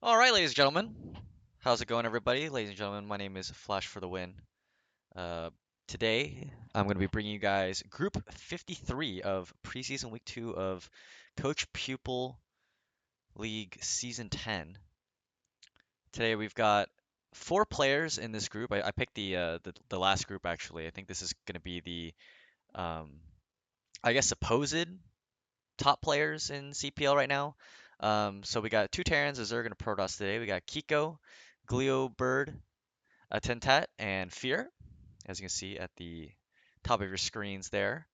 All right, ladies and gentlemen. How's it going, everybody? Ladies and gentlemen, my name is Flash for the win. Uh, Today, I'm going to be bringing you guys Group 53 of Preseason Week 2 of Coach-Pupil League Season 10. Today, we've got 4 players in this group. I picked the last group, actually. I think this is going to be um, I guess, supposed top players in CPL right now. So we got 2 Terrans, a Zerg, and a Protoss today. We got Kiko, Glioburd, Attentat, and Fear, as you can see at the top of your screens there.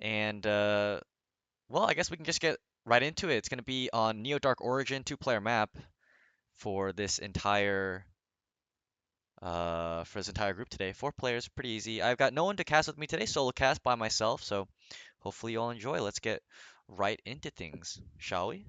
And, well, I guess we can just get right into it. It's going to be on Neo Dark Origin 2-player map for this entire group today. 4 players, pretty easy. I've got no one to cast with me today, solo cast by myself, so hopefully you all enjoy. Let's get right into things, shall we?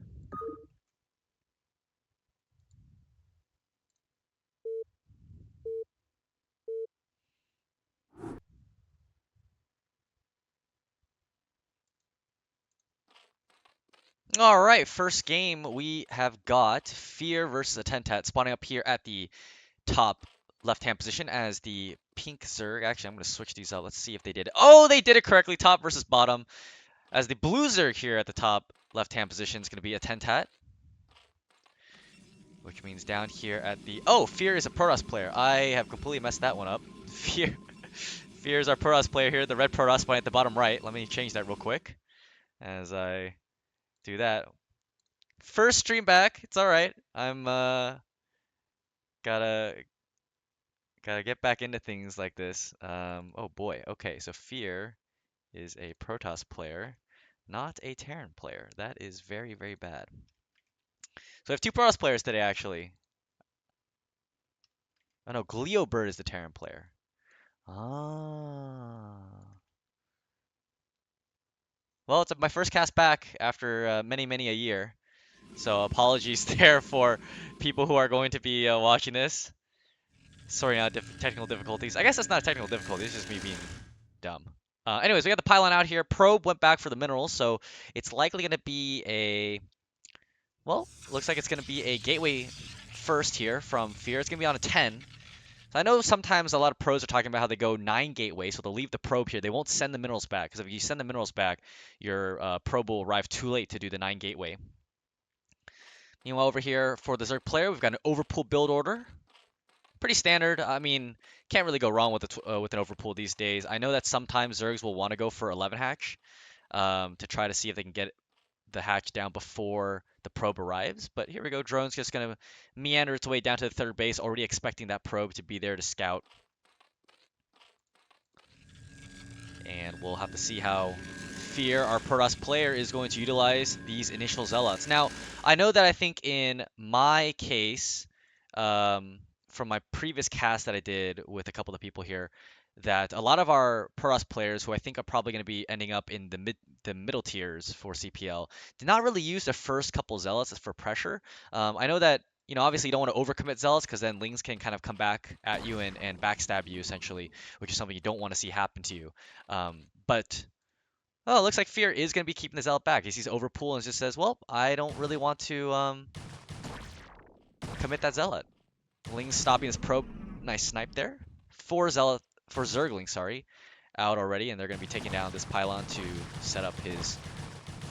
All right, first game we have got Fear versus Attentat spawning up here at the top left-hand position as the pink Zerg. Actually, I'm going to switch these out. Let's see if they did it. Oh, they did it correctly. Top versus bottom. As the blue Zerg here at the top left-hand position is going to be Attentat, which means down here at the... Oh, Fear is a Protoss player. I have completely messed that one up. Fear is our Protoss player here. The red Protoss spawning at the bottom right. Let me change that real quick as I do that. First stream back. It's all right. I'm gotta get back into things like this. Oh boy. Okay, so Fear is a Protoss player, not a Terran player. That is very, very bad. So I have 2 Protoss players today, actually. Oh no, Glioburd is the Terran player. Ah. Well, it's my first cast back after many, many a year. So apologies there for people who are going to be watching this. Sorry, out technical difficulties. I guess that's not a technical difficulty. It's just me being dumb. Anyways, we got the pylon out here. Probe went back for the minerals, so it's likely going to be a... Well, looks like it's going to be a gateway first here from Fear. It's going to be on a 10. So I know sometimes a lot of pros are talking about how they go 9 gateway, so they'll leave the probe here. They won't send the minerals back, because if you send the minerals back, your probe will arrive too late to do the 9 gateway. Meanwhile, over here for the Zerg player, we've got an overpool build order. Pretty standard. I mean, can't really go wrong with an overpool these days. I know that sometimes Zergs will want to go for 11 hatch to try to see if they can get the hatch down before the probe arrives. But here we go. Drone's just going to meander its way down to the 3rd base, already expecting that probe to be there to scout. And we'll have to see how Fear, our Protoss player, is going to utilize these initial Zealots. Now, I know that I think in my case, from my previous cast that I did with a couple of people here, that a lot of our Protoss players, who I think are probably going to be ending up in the middle tiers for CPL, did not really use the first couple Zealots for pressure. I know that, you know, obviously you don't want to overcommit Zealots because then Lings can kind of come back at you and backstab you essentially, which is something you don't want to see happen to you. But oh, it looks like Fear is going to be keeping the Zealot back. He sees Overpool and just says, well, I don't really want to commit that Zealot. Ling's stopping his probe. Nice snipe there. 4 Zergling, sorry, out already, and they're going to be taking down this pylon to set up his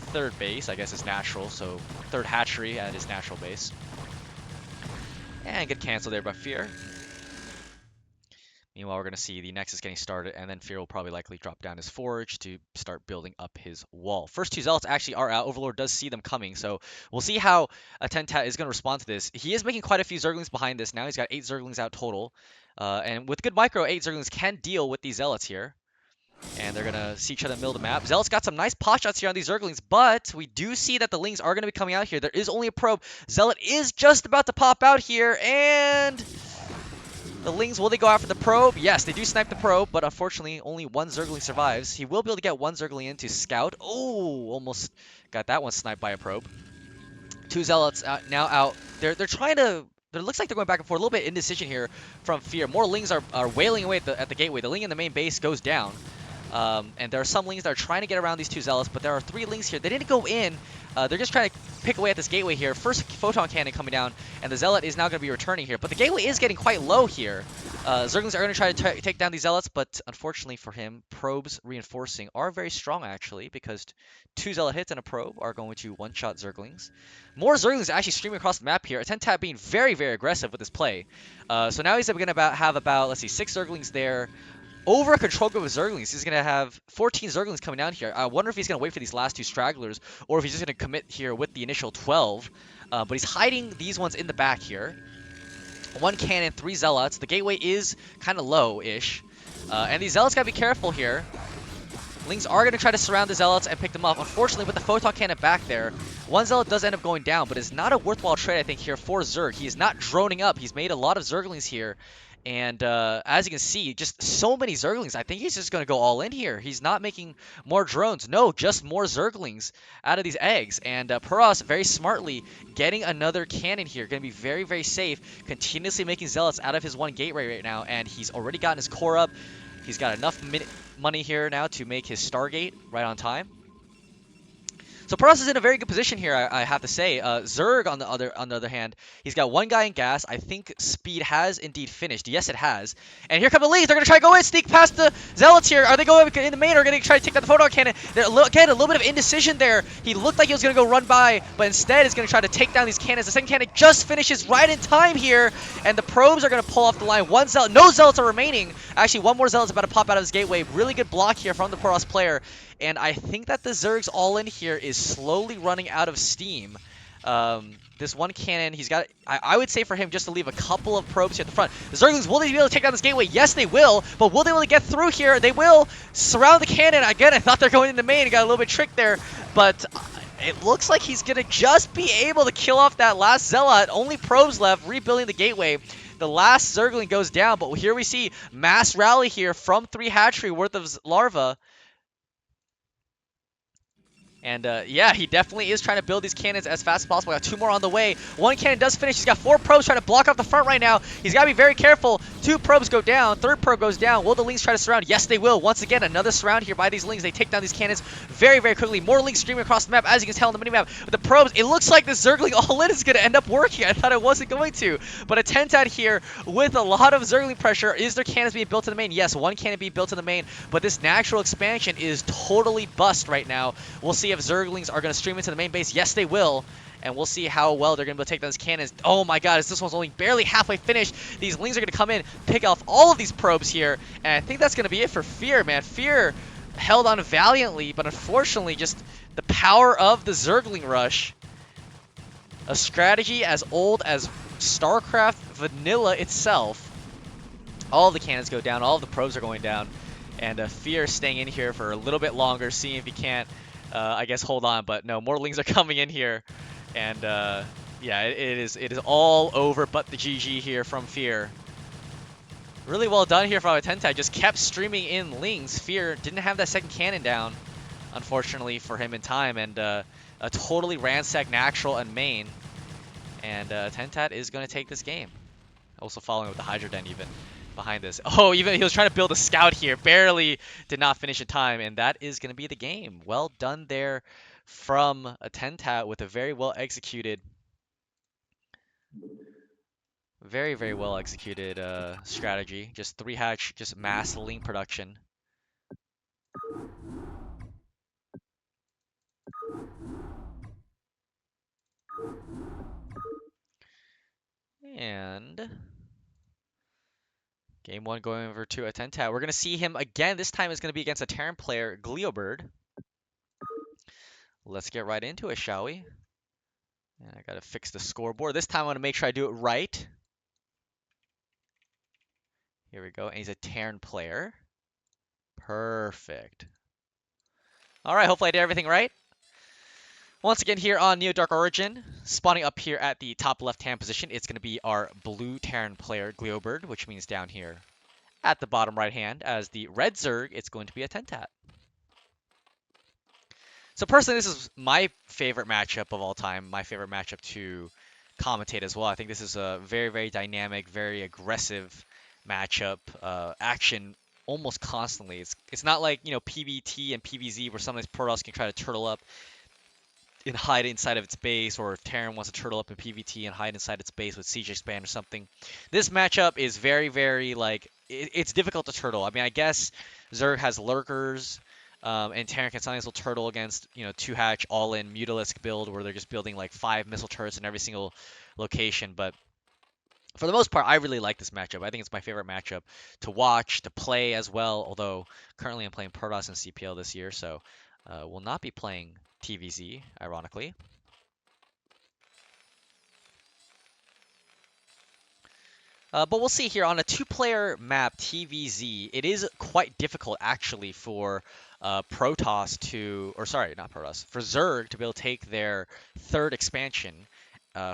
3rd base. I guess his natural, so 3rd hatchery at his natural base. And get canceled there by Fear. Meanwhile, we're going to see the Nexus getting started, and then Fear will probably likely drop down his Forge to start building up his wall. First 2 Zealots actually are out. Overlord does see them coming, so we'll see how Attentat is going to respond to this. He is making quite a few Zerglings behind this now. He's got 8 Zerglings out total. And with good micro, 8 Zerglings can deal with these Zealots here. And they're going to see each other in the middle of the map. Zealots got some nice pot shots here on these Zerglings, but we do see that the Lings are going to be coming out here. There is only a probe. Zealot is just about to pop out here, and... the Lings, will they go after the probe? Yes, they do snipe the probe, but unfortunately only 1 Zergling survives. He will be able to get 1 Zergling in to scout. Oh, almost got that one sniped by a probe. 2 Zealots now out. They're trying to... It looks like they're going back and forth. A little bit indecision here from Fear. More Lings are wailing away at the gateway. The Ling in the main base goes down. And there are some Lings that are trying to get around these 2 Zealots, but there are 3 Lings here. They didn't go in. They're just trying to pick away at this gateway here. First photon cannon coming down, and the zealot is now going to be returning here. But the gateway is getting quite low here. Zerglings are going to try to take down these zealots, but unfortunately for him, probes reinforcing are very strong actually, because 2 zealot hits and a probe are going to one-shot Zerglings. More Zerglings actually streaming across the map here. Attentat being very, very aggressive with this play. So now he's going to have about, let's see, 6 Zerglings there. Over a control group of Zerglings, he's going to have 14 Zerglings coming down here. I wonder if he's going to wait for these last 2 stragglers, or if he's just going to commit here with the initial 12. But he's hiding these ones in the back here. 1 cannon, 3 zealots. The gateway is kind of low-ish. And these zealots got to be careful here. Lings are going to try to surround the zealots and pick them up. Unfortunately, with the photon cannon back there, 1 zealot does end up going down, but it's not a worthwhile trade, I think, here for Zerg. He is not droning up. He's made a lot of Zerglings here. And as you can see, just so many Zerglings. I think he's just going to go all in here. He's not making more drones. No, just more Zerglings out of these eggs. And Puros very smartly getting another cannon here. Going to be very, very safe. Continuously making zealots out of his 1 gateway right now. And he's already gotten his core up. He's got enough money here now to make his Stargate right on time. So Puros is in a very good position here, I have to say. Zerg, on the other hand, he's got 1 guy in gas. I think speed has indeed finished. Yes, it has. And here come the Leads. They're going to try to go in, sneak past the Zealots here. Are they going in the main or going to try to take down the photon cannon? Again, a little bit of indecision there. He looked like he was going to go run by, but instead is going to try to take down these cannons. The second cannon just finishes right in time here, and the probes are going to pull off the line. 1 Zealot. No Zealots are remaining. Actually, 1 more Zealot's about to pop out of his gateway. Really good block here from the Puros player. And I think that the Zerg's all-in here is slowly running out of steam. This 1 cannon, he's got, I would say for him just to leave a couple of probes here at the front. The Zerglings, will they be able to take down this gateway? Yes, they will. But will they really get through here? They will surround the cannon. Again, I thought they're going into main. Got a little bit tricked there. But it looks like he's going to just be able to kill off that last Zealot. Only probes left, rebuilding the gateway. The last Zergling goes down. But here we see mass rally here from 3 hatchery worth of larvae. And yeah, he definitely is trying to build these cannons as fast as possible. Got 2 more on the way. 1 cannon does finish. He's got 4 probes trying to block off the front right now. He's got to be very careful. 2 probes go down. 3rd probe goes down. Will the Lings try to surround? Yes, they will. Once again, another surround here by these Lings. They take down these cannons very, very quickly. More Lings streaming across the map, as you can tell on the minimap. With the probes, it looks like the Zergling all-in is going to end up working. I thought it wasn't going to. But Attentat here with a lot of Zergling pressure. Is there cannons being built in the main? Yes, 1 cannon being built in the main. But this natural expansion is totally bust right now. We'll see if Zerglings are going to stream into the main base. Yes, they will. And we'll see how well they're going to be able to take down these cannons. Oh my god, this one's only barely halfway finished. These Lings are going to come in, pick off all of these probes here. And I think that's going to be it for Fear, man. Fear held on valiantly, but unfortunately just the power of the Zergling rush. A strategy as old as Starcraft vanilla itself. All of the cannons go down, all of the probes are going down. And Fear staying in here for a little bit longer, seeing if he can't I guess hold on, but no, more Lings are coming in here, and yeah, it is all over but the GG here from Fear. Really well done here from Attentat, just kept streaming in Lings. Fear didn't have that 2nd cannon down, unfortunately for him in time, and a totally ransacked natural and main, and Attentat is going to take this game. Also following with the Hydro Den even behind this. Oh, even he was trying to build a scout here. Barely did not finish in time, and that is going to be the game. Well done there from Attentat with a very well executed, very, very well executed strategy. Just 3 hatch, just mass Ling production. And game 1 going over to Attentat. We're going to see him again. This time it's going to be against a Terran player, Glioburd. Let's get right into it, shall we? And I got to fix the scoreboard. This time I want to make sure I do it right. Here we go. And he's a Terran player. Perfect. All right, hopefully I did everything right. Once again here on Neo Dark Origin, spawning up here at the top left-hand position, it's going to be our blue Terran player, Glioburd, which means down here at the bottom right-hand, as the red Zerg, it's going to be Attentat. So personally, this is my favorite matchup of all time, my favorite matchup to commentate as well. I think this is a very, very dynamic, very aggressive matchup, action almost constantly. It's not like, you know, PvT and PvZ where some of these Protoss can try to turtle up and hide inside of its base, or if Terran wants to turtle up in PvT and hide inside its base with Siege Expand or something. This matchup is very, very, like, it's difficult to turtle. I mean, I guess Zerg has lurkers, and Terran can sometimes will turtle against, 2-hatch all-in Mutalisk build where they're just building like 5 missile turrets in every single location. But for the most part, I really like this matchup. I think it's my favorite matchup to watch, to play as well. Although currently I'm playing Protoss and CPL this year, so will not be playing TVZ, ironically. But we'll see here on a 2-player map, TVZ. It is quite difficult actually for Protoss to, or sorry, not Protoss, for Zerg to be able to take their third expansion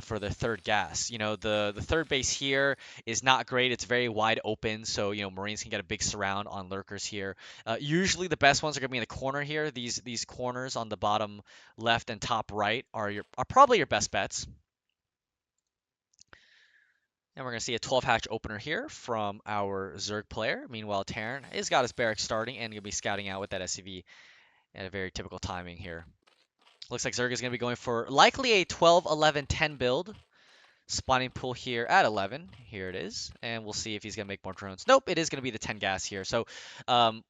for their third gas. The third base here is not great. It's very wide open, so Marines can get a big surround on lurkers here. Usually the best ones are going to be in the corner here. These corners on the bottom left and top right are probably your best bets. And we're going to see a 12-hatch opener here from our Zerg player. Meanwhile, Terran has got his barracks starting and going to be scouting out with that SCV at a very typical timing here. Looks like Zerg is going to be going for likely a 12, 11, 10 build. Spawning pool here at 11. Here it is. And we'll see if he's going to make more drones. Nope, it is going to be the 10 gas here. So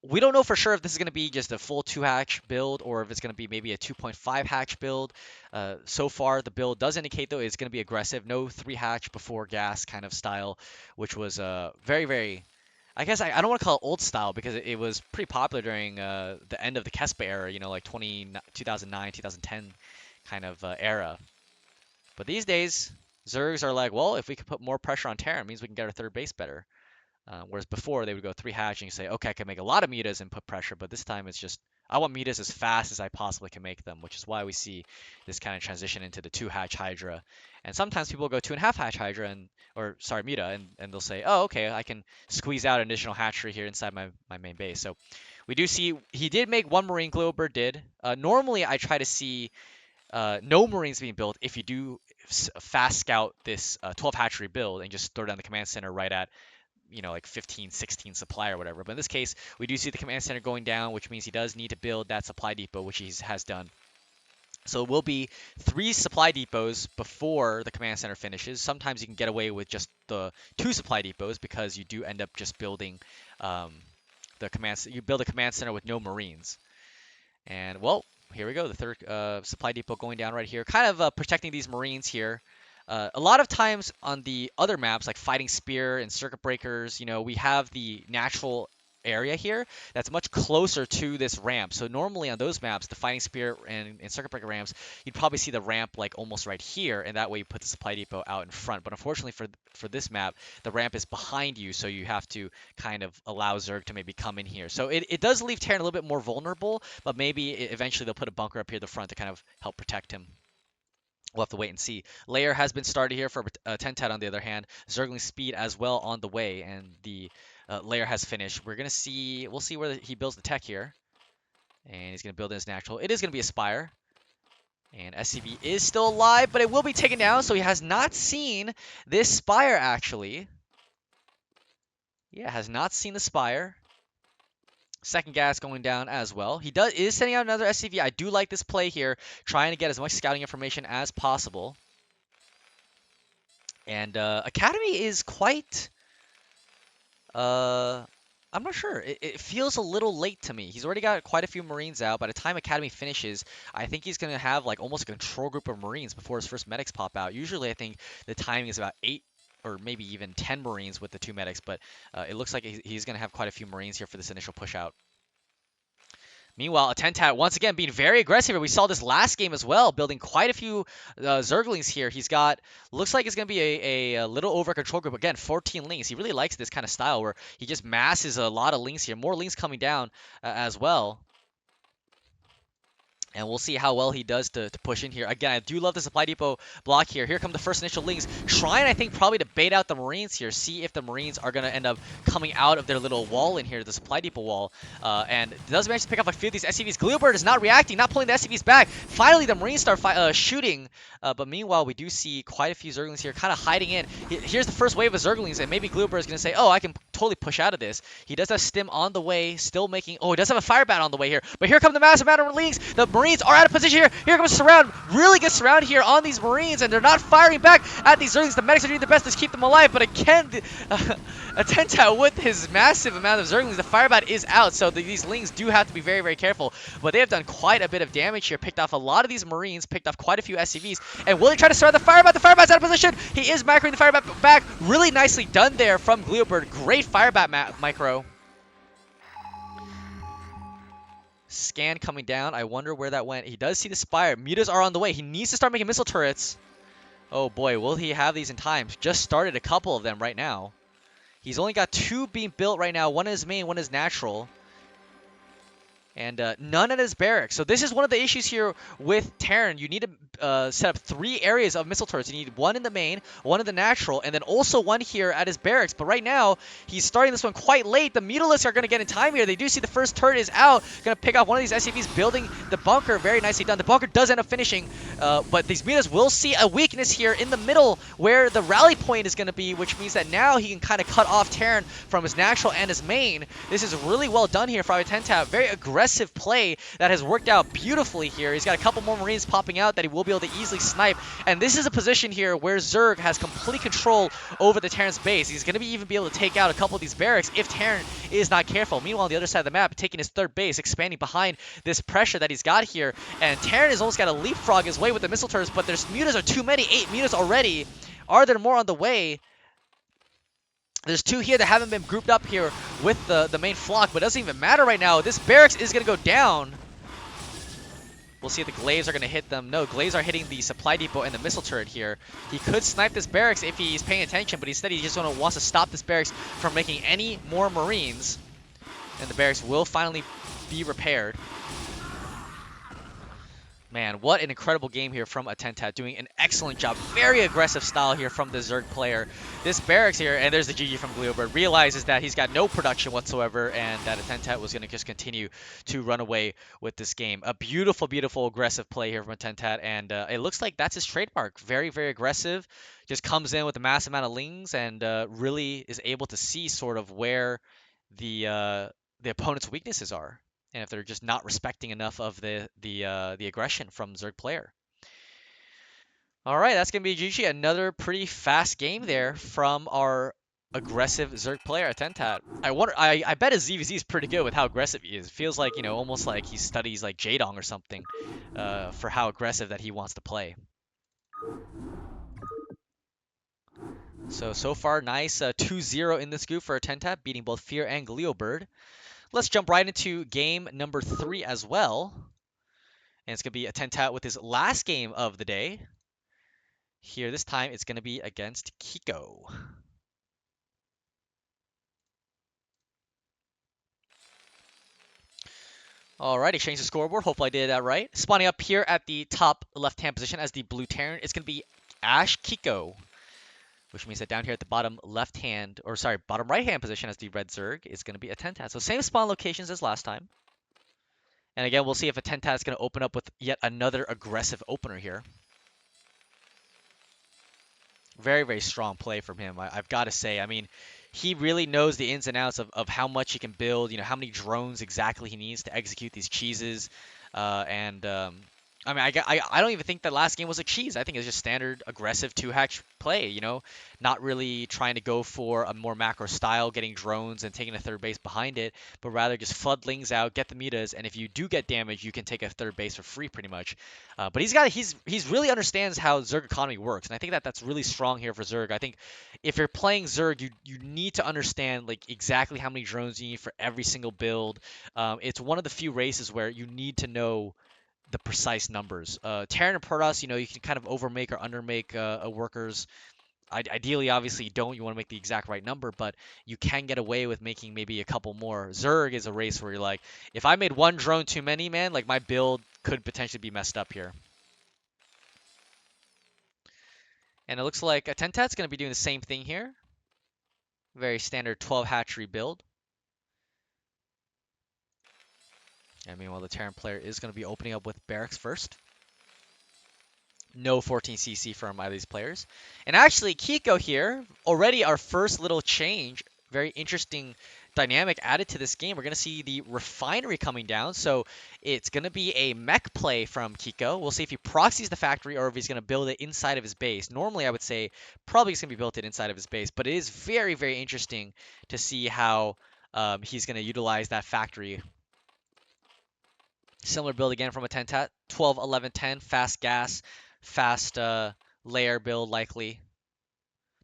we don't know for sure if this is going to be just a full 2-hatch build or if it's going to be maybe a 2.5-hatch build. So far, the build does indicate, though, it's going to be aggressive. No 3-hatch before gas kind of style, which was very, very... I guess I don't want to call it old style because it was pretty popular during the end of the Kespa era, like 2009, 2010 kind of era. But these days, Zergs are like, well, if we can put more pressure on Terran, it means we can get our third base better. Whereas before, they would go 3-hatch and you say, okay, I can make a lot of mutas and put pressure, but this time it's just, I want mutas as fast as I possibly can make them, which is why we see this kind of transition into the 2-hatch Hydra. And sometimes people go 2.5-hatch Hydra, muta, and they'll say, oh, okay, I can squeeze out an additional hatchery here inside my main base. So we do see, he did make one Marine, Glioburd did. Normally, I try to see no Marines being built if you do fast scout this 12 hatchery build and just throw down the command center right at like 15, 16 supply or whatever. But in this case, we do see the command center going down, which means he does need to build that supply depot, which he has done. So it will be 3 supply depots before the command center finishes. Sometimes you can get away with just the 2 supply depots because you do end up just building you build a command center with no Marines. And well, here we go. The third supply depot going down right here. Kind of protecting these Marines here. A lot of times on the other maps, like Fighting Spear and Circuit Breakers, we have the natural area here that's much closer to this ramp. So normally on those maps, the Fighting Spear and Circuit Breaker ramps, you'd probably see the ramp like almost right here, and that way you put the supply depot out in front. But unfortunately for this map, the ramp is behind you, so you have to kind of allow Zerg to maybe come in here. So it does leave Terran a little bit more vulnerable, but maybe eventually they'll put a bunker up here at the front to kind of help protect him. We'll have to wait and see. Layer has been started here for Attentat, on the other hand. Zergling speed as well on the way, and the layer has finished. We'll see where he builds the tech here. And he's going to build in his natural. It is going to be a Spire. And SCV is still alive, but it will be taken down, so he has not seen this Spire, actually. Yeah, has not seen the Spire. Second gas going down as well. He is sending out another SCV. I do like this play here, trying to get as much scouting information as possible. And Academy is quite... I'm not sure. It feels a little late to me. He's already got quite a few Marines out. By the time Academy finishes, I think he's going to have like almost a control group of Marines before his first medics pop out. Usually I think the timing is about 8 or maybe even 10 Marines with the 2 medics, but it looks like he's going to have quite a few Marines here for this initial push out. Meanwhile, Attentat once again being very aggressive. We saw this last game as well, building quite a few Zerglings here. He's got, looks like it's going to be a little over control group. Again, 14 Lings. He really likes this kind of style where he just masses a lot of Lings here. More Lings coming down as well. And we'll see how well he does to push in here. Again, I do love the supply depot block here. Here come the first initial Lings. Trying, I think, probably to bait out the Marines here. See if the Marines are going to end up coming out of their little wall in here, the supply depot wall. And does manage to pick up a few of these SCVs. Glioburd is not reacting, not pulling the SCVs back. Finally, the Marines start shooting. But meanwhile, we do see quite a few Zerglings here kind of hiding in. Here's the first wave of Zerglings, and maybe Glioburd is going to say, oh, I can totally push out of this. He does have Stim on the way, still making... Oh, he does have a Fire Bat on the way here. But here come the massive amount of Lings. The Marines are out of position here. Here comes Surround. Really good surround here on these Marines, and they're not firing back at these Zerglings. The medics are doing their best to keep them alive, but again, Attentat with his massive amount of Zerglings, the Firebat is out, so these Lings do have to be very, very careful. But they have done quite a bit of damage here, picked off a lot of these Marines, picked off quite a few SCVs, and will he try to surround the Firebat? The Firebat's out of position. He is macroing the Firebat back. Really nicely done there from Glioburd. Great Firebat micro. Scan coming down. I wonder where that went. He does see the Spire. Mutas are on the way. He needs to start making missile turrets. Oh boy, will he have these in time? Just started a couple of them right now. He's only got 2 being built right now. One is main, one is natural. And none at his barracks. So this is one of the issues here with Terran. You need to set up 3 areas of missile turrets. You need 1 in the main, 1 in the natural, and then also 1 here at his barracks. But right now, he's starting this one quite late. The Mutalisks are going to get in time here. They do see the first turret is out. Going to pick off one of these SCVs, building the bunker. Very nicely done. The bunker does end up finishing, but these Mutas will see a weakness here in the middle where the rally point is going to be, which means that now he can kind of cut off Terran from his natural and his main. This is really well done here from Attentat. Very aggressive play that has worked out beautifully here. He's got a couple more Marines popping out that he will be able to easily snipe, and this is a position here where Zerg has complete control over the Terran's base. He's going to even be able to take out a couple of these barracks if Terran is not careful. Meanwhile, on the other side of the map, taking his 3rd base, expanding behind this pressure that he's got here, and Terran has almost got to leapfrog his way with the missile turrets, but there's Mutas are too many. 8 Mutas already. Are there more on the way? There's 2 here that haven't been grouped up here with the main flock, but it doesn't even matter right now. This barracks is going to go down. We'll see if the Glaives are going to hit them. No, Glaives are hitting the supply depot and the missile turret here. He could snipe this barracks if he's paying attention, but instead he just wants to stop this barracks from making any more Marines. And the barracks will finally be repaired. Man, what an incredible game here from Attentat, doing an excellent job. Very aggressive style here from the Zerg player. This barracks here, and there's the GG from Glioburd, realizes that he's got no production whatsoever, and that Attentat was going to just continue to run away with this game. A beautiful, beautiful aggressive play here from Attentat, and it looks like that's his trademark. Very, very aggressive. Just comes in with a massive amount of Lings, and really is able to see sort of where the opponent's weaknesses are, and if they're just not respecting enough of the aggression from Zerg player. All right, that's going to be GG. Another pretty fast game there from our aggressive Zerg player, Attentat. I bet his ZVZ is pretty good with how aggressive he is. It feels like, you know, almost like he studies like Jaedong or something for how aggressive that he wants to play. So far, nice 2-0 in this group for Attentat, beating both Fear and Glioburd. Let's jump right into game number 3 as well. And it's going to be Attentat with his last game of the day. Here, this time, it's going to be against Kiko. Alrighty, change the scoreboard. Hopefully I did that right. Spawning up here at the top left-hand position as the blue Terran, it's going to be Ash Kiko. Which means that down here at the bottom left-hand, or sorry, bottom right-hand position as the red Zerg is going to be Attentat. So same spawn locations as last time. And again, we'll see if Attentat is going to open up with yet another aggressive opener here. Very, very strong play from him, I've got to say. I mean, he really knows the ins and outs of how much he can build, you know, how many drones exactly he needs to execute these cheeses. I mean, I don't even think that last game was a cheese. I think it's just standard aggressive 2-hatch play, you know, not really trying to go for a more macro style, getting drones and taking a 3rd base behind it, but rather just flood Lings out, get the Mutas, and if you do get damage, you can take a 3rd base for free pretty much. But he's really understands how Zerg economy works, and I think that that's really strong here for Zerg. I think if you're playing Zerg, you need to understand like exactly how many drones you need for every single build. It's one of the few races where you need to know the precise numbers. Terran and Protoss, you know, you can kind of overmake or undermake workers. Ideally, obviously, you don't. You want to make the exact right number, but you can get away with making maybe a couple more. Zerg is a race where you're like, if I made 1 drone too many, man, like my build could potentially be messed up here. And it looks like Attentat's going to be doing the same thing here. Very standard 12 hatchery build. And meanwhile, the Terran player is going to be opening up with barracks first. No 14cc from either of these players. And actually, Kiko here, already our first little change. Very interesting dynamic added to this game. We're going to see the refinery coming down, so it's going to be a mech play from Kiko. We'll see if he proxies the factory or if he's going to build it inside of his base. Normally, I would say probably he's going to be built it inside of his base, but it is very, very interesting to see how he's going to utilize that factory. Similar build again from Attentat, 12, 11, 10, fast gas, fast layer build likely.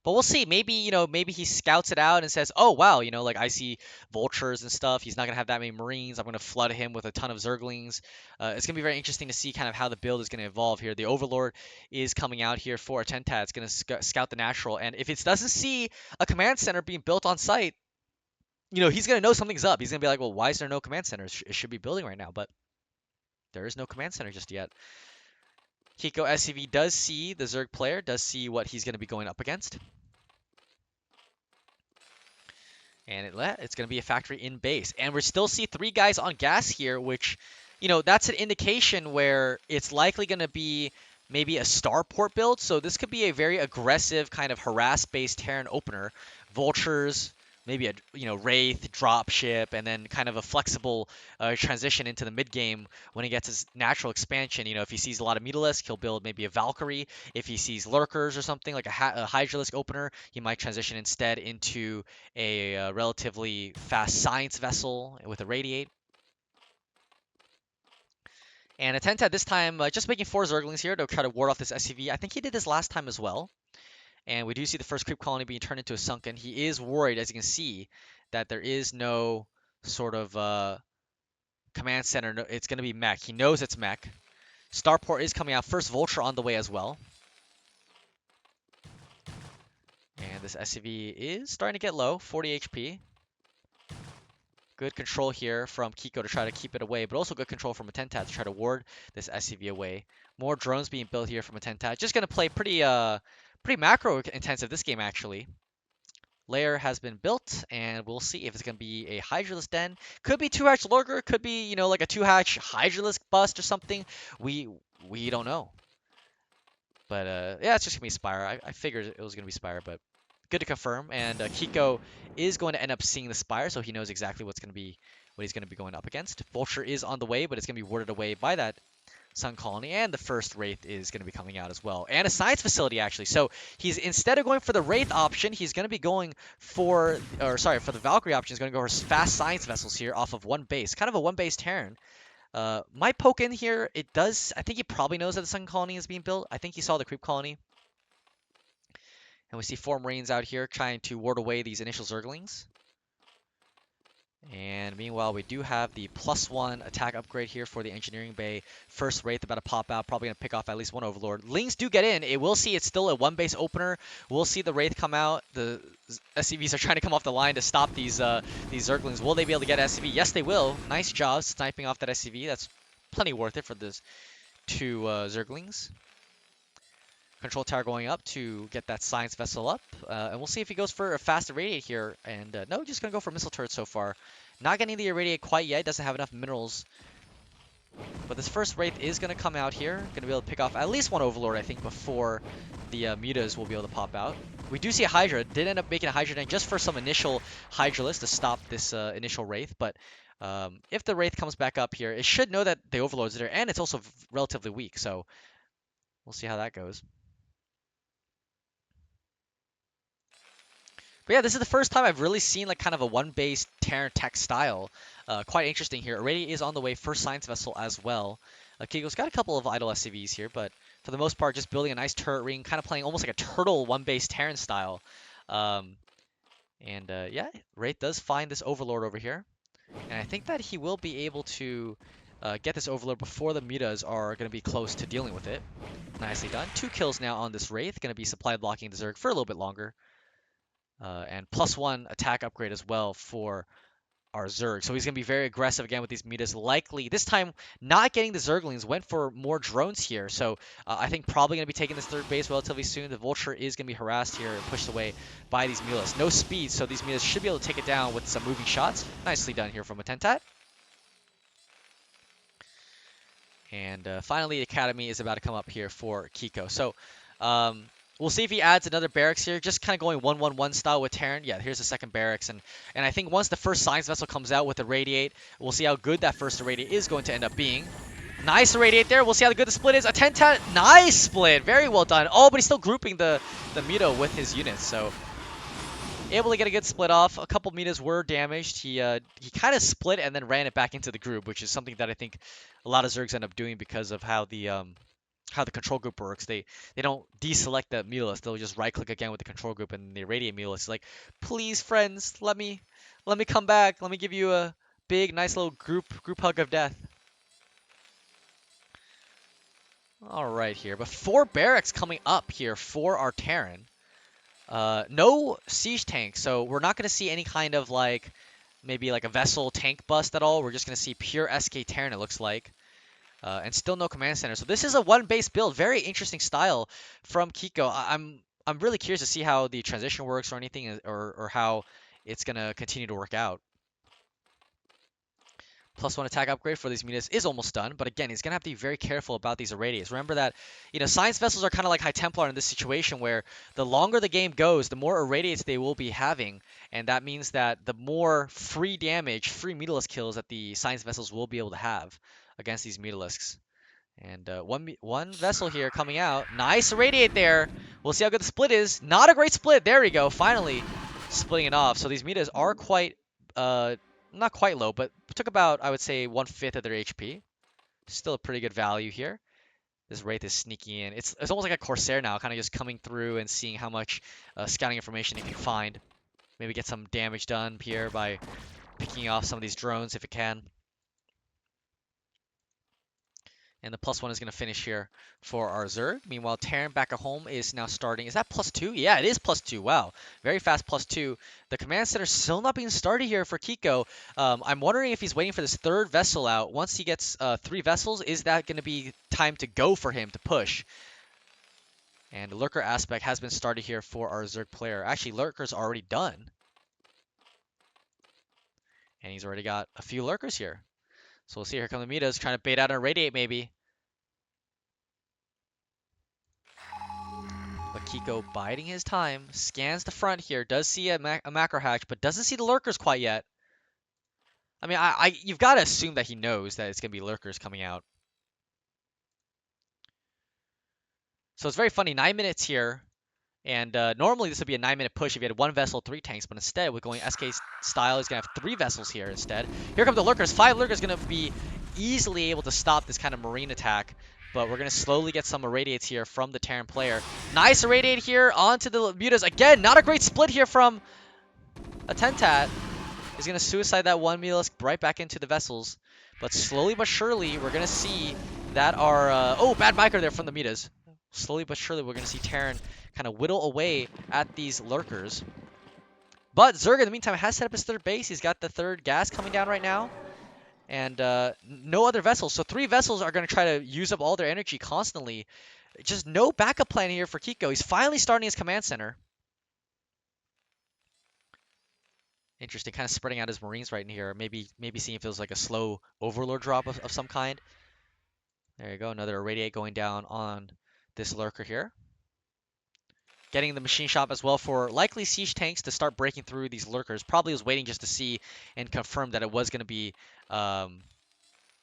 But we'll see. Maybe, maybe he scouts it out and says, oh, wow, like I see vultures and stuff. He's not going to have that many Marines. I'm going to flood him with a ton of Zerglings. It's going to be very interesting to see kind of how the build is going to evolve here. The Overlord is coming out here for Attentat. It's going to scout the natural. And if it doesn't see a command center being built on site, he's going to know something's up. He's going to be like, well, why is there no command center? It should be building right now. But there is no command center just yet. Kiko SCV does see the Zerg player, does see what he's going to be going up against. And it's going to be a factory in base. And we still see 3 guys on gas here, which, that's an indication where it's likely going to be maybe a starport build. So this could be a very aggressive kind of harass-based Terran opener. Vultures, maybe a Wraith, dropship, and then kind of a flexible transition into the mid-game when he gets his natural expansion. If he sees a lot of Mutalisk, he'll build maybe a Valkyrie. If he sees Lurkers or something like a Hydralisk opener, he might transition instead into a relatively fast Science Vessel with a Radiate. And Attentat this time just making 4 Zerglings here to try to ward off this SCV. I think he did this last time as well. And we do see the first creep colony being turned into a sunken. He is worried, as you can see, that there is no sort of command center. No, it's going to be mech. He knows it's mech. Starport is coming out. First Vulture on the way as well. And this SCV is starting to get low, 40 HP. Good control here from Kiko to try to keep it away, but also good control from Attentat to try to ward this SCV away. More drones being built here from Attentat. Just going to play pretty macro intensive this game, actually. Layer has been built, and we'll see if it's going to be a Hydralisk Den. Could be 2-hatch Lurker, could be, like a 2-hatch Hydralisk bust or something. We don't know. But, yeah, it's just going to be Spire. I figured it was going to be Spire, but good to confirm. And Kiko is going to end up seeing the Spire, so he knows exactly what he's going to be going up against. Vulture is on the way, but it's going to be warded away by that Sun Colony, and the first Wraith is going to be coming out as well. And a science facility, actually. So he's, instead of going for the Wraith option, he's going to be going for the Valkyrie option. He's going to go for fast science vessels here off of one base. Kind of a one-base Terran. Might poke in here. It does. I think he probably knows that the Sun Colony is being built. I think he saw the Creep Colony. And we see 4 Marines out here trying to ward away these initial Zerglings. And meanwhile, we do have the +1 attack upgrade here for the Engineering Bay. First Wraith about to pop out, probably going to pick off at least 1 Overlord. Lings do get in. It will see it's still a 1-base opener. We'll see the Wraith come out. The SCVs are trying to come off the line to stop these Zerglings. Will they be able to get SCV? Yes, they will. Nice job sniping off that SCV. That's plenty worth it for those 2 Zerglings. Control tower going up to get that science vessel up. And we'll see if he goes for a fast irradiate here. And no, just going to go for missile turret so far. Not getting the irradiate quite yet. Doesn't have enough minerals. But this first Wraith is going to come out here. Going to be able to pick off at least 1 Overlord, I think, before the Mutas will be able to pop out. We do see a Hydra. Did end up making a Hydra tank just for some initial Hydralisk to stop this initial Wraith. But if the Wraith comes back up here, it should know that the Overlord's there. And it's also relatively weak. So we'll see how that goes. But yeah, this is the first time I've really seen like kind of a one-base Terran tech style. Quite interesting here. Irradiate is on the way, first science vessel as well. Kiko's got a couple of idle SCVs here, but for the most part, just building a nice turret ring, kind of playing almost like a turtle one-base Terran style. Yeah, Wraith does find this Overlord over here. And I think that he will be able to get this Overlord before the Mutas are going to be close to dealing with it. Nicely done. 2 kills now on this Wraith. Going to be supply blocking the Zerg for a little bit longer. And +1 attack upgrade as well for our Zerg. So he's going to be very aggressive again with these Mutas. Likely, this time, not getting the Zerglings, went for more drones here. So I think probably going to be taking this 3rd base relatively soon. The Vulture is going to be harassed here and pushed away by these Mutas. No speed, so these Mutas should be able to take it down with some moving shots. Nicely done here from Attentat. And finally, Academy is about to come up here for Kiko. So We'll see if he adds another barracks here, just kind of going 1-1-1 style with Terran. Yeah, here's the second barracks, and I think once the first science vessel comes out with the radiate, we'll see how good that first irradiate is going to end up being. Nice irradiate there. We'll see how good the split is. Attentat, nice split, very well done. Oh, but he's still grouping the Muto with his units, so able to get a good split off. A couple Mitas were damaged. He kind of split and then ran it back into the group, which is something that I think a lot of Zergs end up doing because of how the control group works. They don't deselect the Mulus. They'll just right click again with the control group and they irradiate Mulus. It's like, please friends, let me come back. Let me give you a big nice little group hug of death. All right here, but 4 barracks coming up here for our Terran. No siege tank, so we're not going to see any kind of like maybe like a vessel tank bust at all. We're just going to see pure SK Terran, it looks like. And still no command center. So this is a one base build. Very interesting style from Kiko. I'm really curious to see how the transition works or anything, or how it's going to continue to work out. +1 attack upgrade for these Mitas is almost done, but again, he's going to have to be very careful about these irradiates. Remember that, science vessels are kind of like High Templar in this situation where the longer the game goes, the more irradiates they will be having, and that means that the more free damage, free Mutalisk kills that the science vessels will be able to have against these Mutalisks. And one vessel here coming out. Nice irradiate there. We'll see how good the split is. Not a great split. There we go. Finally splitting it off. So these Mitas are quite not quite low, but took about, I would say, 1/5 of their HP. Still a pretty good value here. This Wraith is sneaking in. It's almost like a Corsair now, kind of just coming through and seeing how much scouting information it can find. Maybe get some damage done here by picking off some of these drones if it can. And the +1 is going to finish here for our Zerg. Meanwhile, Terran back at home is now starting. Is that +2? Yeah, it is +2. Wow. Very fast +2. The command center still not being started here for Kiko. I'm wondering if he's waiting for this third vessel out. Once he gets 3 vessels, is that going to be time to go for him to push? And the Lurker aspect has been started here for our Zerg player. Actually, Lurker's already done. And he's already got a few Lurkers here. So we'll see. Here come the Mitas trying to bait out a radiate maybe. But Kiko biding his time, scans the front here, does see a macro hatch, but doesn't see the lurkers quite yet. I mean, you've got to assume that he knows that it's going to be lurkers coming out. So it's very funny, 9 minutes here. And normally this would be a 9-minute push if you had 1 vessel, 3 tanks, but instead with going SK style, he's going to have 3 vessels here instead. Here come the lurkers. 5 lurkers going to be easily able to stop this kind of marine attack. But we're going to slowly get some irradiates here from the Terran player. Nice irradiate here onto the Mutas. Again, not a great split here from Attentat. He's going to suicide that one Mutalisk right back into the vessels. But slowly but surely, we're going to see that our... oh, bad micro there from the Mutas. Slowly but surely, we're going to see Terran kind of whittle away at these lurkers. But Zerg, in the meantime, has set up his third base. He's got the third gas coming down right now. And no other vessels. So 3 vessels are going to try to use up all their energy constantly. Just no backup plan here for Kiko. He's finally starting his command center. Interesting, kind of spreading out his Marines right in here. Maybe seeing if there's like a slow Overlord drop of some kind. There you go, another Irradiate going down on this Lurker here. Getting the machine shop as well for likely siege tanks to start breaking through these lurkers. Probably was waiting just to see and confirm that it was going to be a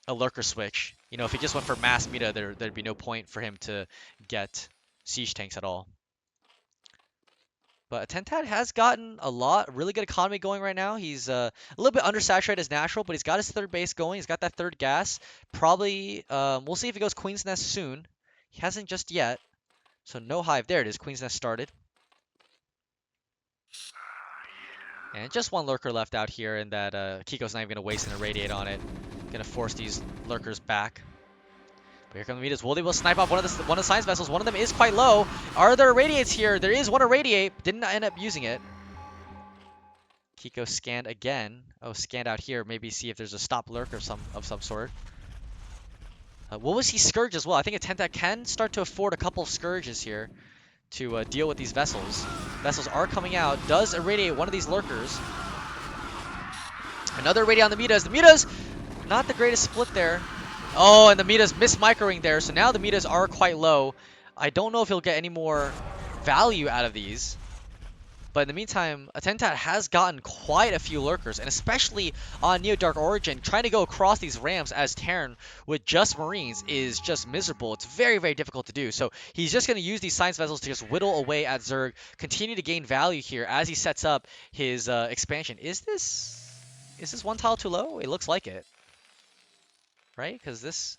lurker switch. You know, if he just went for mass meta, there'd be no point for him to get siege tanks at all. But Attentat has gotten a really good economy going right now. He's a little bit undersaturated as natural, but he's got his third base going. He's got that third gas. Probably, we'll see if he goes Queen's Nest soon. He hasn't just yet. So no hive. There it is. Queen's Nest started. And just 1 lurker left out here, and that Kiko's not even going to waste an irradiate on it. Going to force these lurkers back. But here come the Mitas. Will they snipe off one of the science vessels? One of them is quite low. Are there irradiates here? There is one irradiate. Didn't end up using it. Kiko scanned again. Oh, scanned out here. Maybe see if there's a stop lurk of some sort. What was he Scourge as well? I think Attentat can start to afford a couple of Scourges here to deal with these vessels. Vessels are coming out. Does irradiate one of these lurkers. Another irradiate on the Mitas. The Mitas, not the greatest split there. Oh, and the Mitas miss-microing there. So now the Mitas are quite low. I don't know if he'll get any more value out of these. But in the meantime, Attentat has gotten quite a few lurkers, and especially on Neo Dark Origin, trying to go across these ramps as Terran with just Marines is just miserable. It's very, very difficult to do. So he's just going to use these science vessels to just whittle away at Zerg, continue to gain value here as he sets up his expansion. Is this one tile too low? It looks like it, right? Because this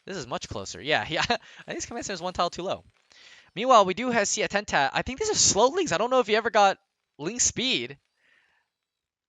is much closer. Yeah. I think this command center is one tile too low. Meanwhile, we do see Attentat. I think these are slow links. I don't know if you ever got link speed.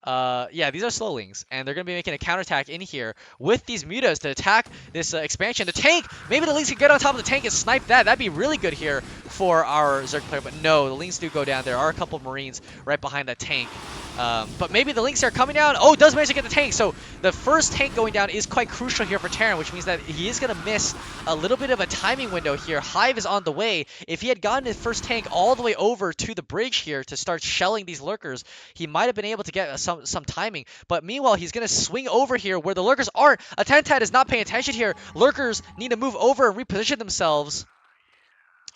Yeah, these are slow links, and they're going to be making a counterattack in here with these mutas to attack this expansion. The tank, maybe the links can get on top of the tank and snipe that. That'd be really good here for our Zerg player, but no, the links do go down. There are a couple of Marines right behind that tank. But maybe the links are coming down. Oh, does manage to get the tank. So the first tank going down is quite crucial here for Terran, which means that he is going to miss a little bit of a timing window here. Hive is on the way. If he had gotten his first tank all the way over to the bridge here to start shelling these lurkers, he might have been able to get some timing. But meanwhile, he's going to swing over here where the lurkers aren't. Attentat is not paying attention here. Lurkers need to move over and reposition themselves.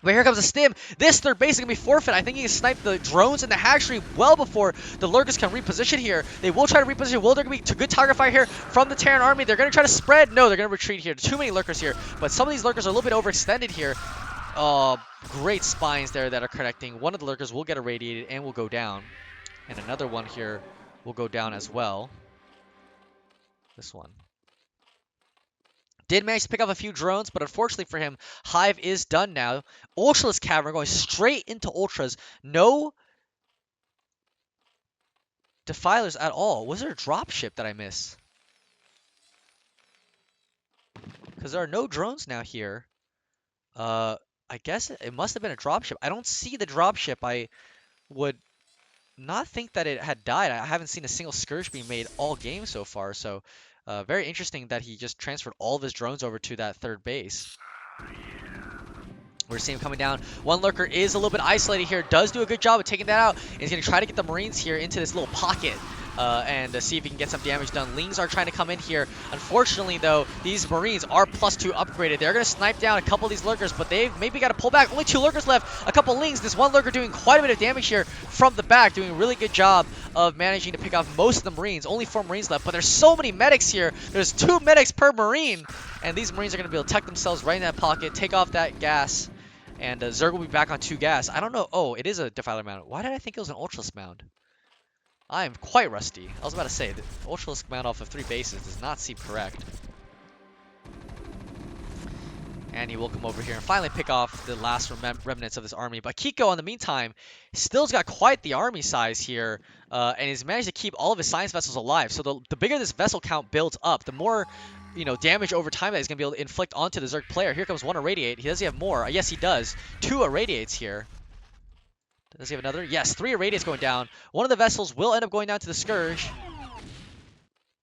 But here comes a stim. This third base is going to be forfeit. I think he can snipe the drones and the hatchery well before the lurkers can reposition here. They will try to reposition. Will there be good target fire here from the Terran army? They're going to try to spread. No, they're going to retreat here. Too many lurkers here. But some of these lurkers are a little bit overextended here. Great spines there that are connecting. One of the lurkers will get irradiated and will go down. And another one here will go down as well. This one. Did manage to pick up a few drones, but unfortunately for him, Hive is done now. Ultraless Cavern going straight into Ultras. No Defilers at all. Was there a dropship that I missed? Because there are no drones now here. I guess it must have been a dropship. I don't see the dropship. I would not think that it had died. I haven't seen a single Scourge being made all game so far, so very interesting that he just transferred all of his drones over to that third base. We're seeing him coming down. One lurker is a little bit isolated here. Does do a good job of taking that out. And he's going to try to get the Marines here into this little pocket and see if he can get some damage done. Lings are trying to come in here. Unfortunately, though, these Marines are +2 upgraded. They're going to snipe down a couple of these lurkers, but they've maybe got to pull back. Only 2 lurkers left. A couple Lings. This one lurker doing quite a bit of damage here from the back. Doing a really good job of managing to pick off most of the Marines. Only 4 Marines left, but there's so many medics here. There's 2 medics per Marine. And these Marines are going to be able to tuck themselves right in that pocket, take off that gas. And Zerg will be back on 2 gas. I don't know. Oh, it is a Defiler mound. Why did I think it was an Ultraless mound? I am quite rusty. I was about to say, the Ultraless mound off of 3 bases does not seem correct. And he will come over here and finally pick off the last remnants of this army. But Kiko, in the meantime, still's got quite the army size here. And he's managed to keep all of his science vessels alive. So the bigger this vessel count builds up, the more damage over time that he's going to be able to inflict onto the Zerg player. Here comes one Irradiate. Does he have more? Yes, he does. 2 Irradiates here. Does he have another? Yes, 3 Irradiates going down. One of the vessels will end up going down to the Scourge.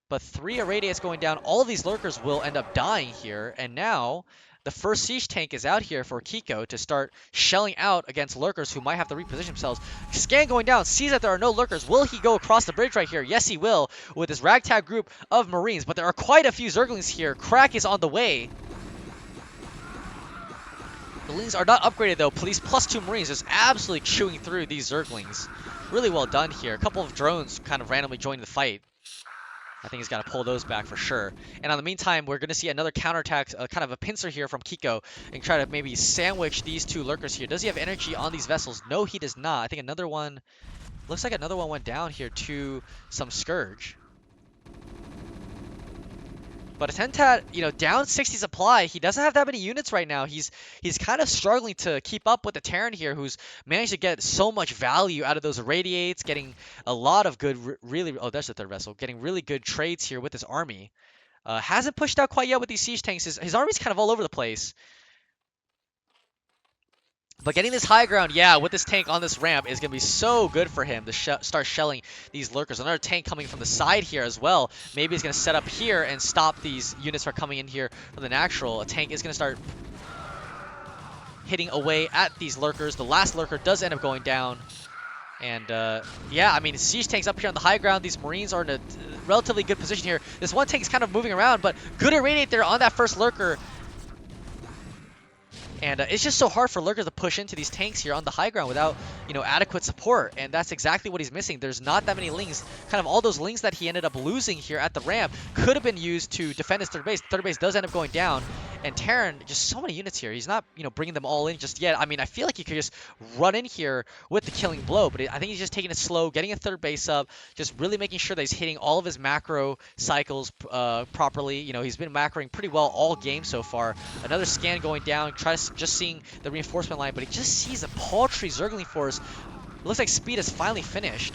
But 3 Irradiates going down. All of these lurkers will end up dying here. And now the first siege tank is out here for Kiko to start shelling out against lurkers who might have to reposition themselves. Scan going down, sees that there are no lurkers. Will he go across the bridge right here? Yes, he will, with this ragtag group of Marines. But there are quite a few Zerglings here. Crack is on the way. The Lings are not upgraded though. Police +2 Marines just absolutely chewing through these Zerglings. Really well done here. A couple of drones kind of randomly joining the fight. I think he's got to pull those back for sure. And in the meantime, we're going to see another counterattack, kind of a pincer here from Kiko, and try to maybe sandwich these 2 lurkers here. Does he have energy on these vessels? No, he does not. I think another one, looks like another one went down here to some Scourge. But Attentat, down 60 supply. He doesn't have that many units right now. He's kind of struggling to keep up with the Terran here, who's managed to get so much value out of those Irradiates, getting a lot of good, oh, there's the third vessel, getting really good trades here with his army. Hasn't pushed out quite yet with these siege tanks. His army's kind of all over the place. But getting this high ground, yeah, with this tank on this ramp is going to be so good for him to start shelling these lurkers. Another tank coming from the side here as well. Maybe he's going to set up here and stop these units from coming in here from the natural. A tank is going to start hitting away at these lurkers. The last lurker does end up going down. And, yeah, I mean, siege tanks up here on the high ground. These Marines are in a relatively good position here. This one tank is kind of moving around, but good irradiate there on that first lurker. And it's just so hard for lurkers to push into these tanks here on the high ground without, adequate support. And that's exactly what he's missing. There's not that many lings. Kind of all those lings that he ended up losing here at the ramp could have been used to defend his third base. Third base does end up going down. And Terran, just so many units here. He's not, bringing them all in just yet. I mean, I feel like he could just run in here with the killing blow, but I think he's just taking it slow, getting a third base up, just really making sure that he's hitting all of his macro cycles properly. He's been macroing pretty well all game so far. Another scan going down, just seeing the reinforcement line, but he just sees a paltry Zergling force. It looks like speed is finally finished.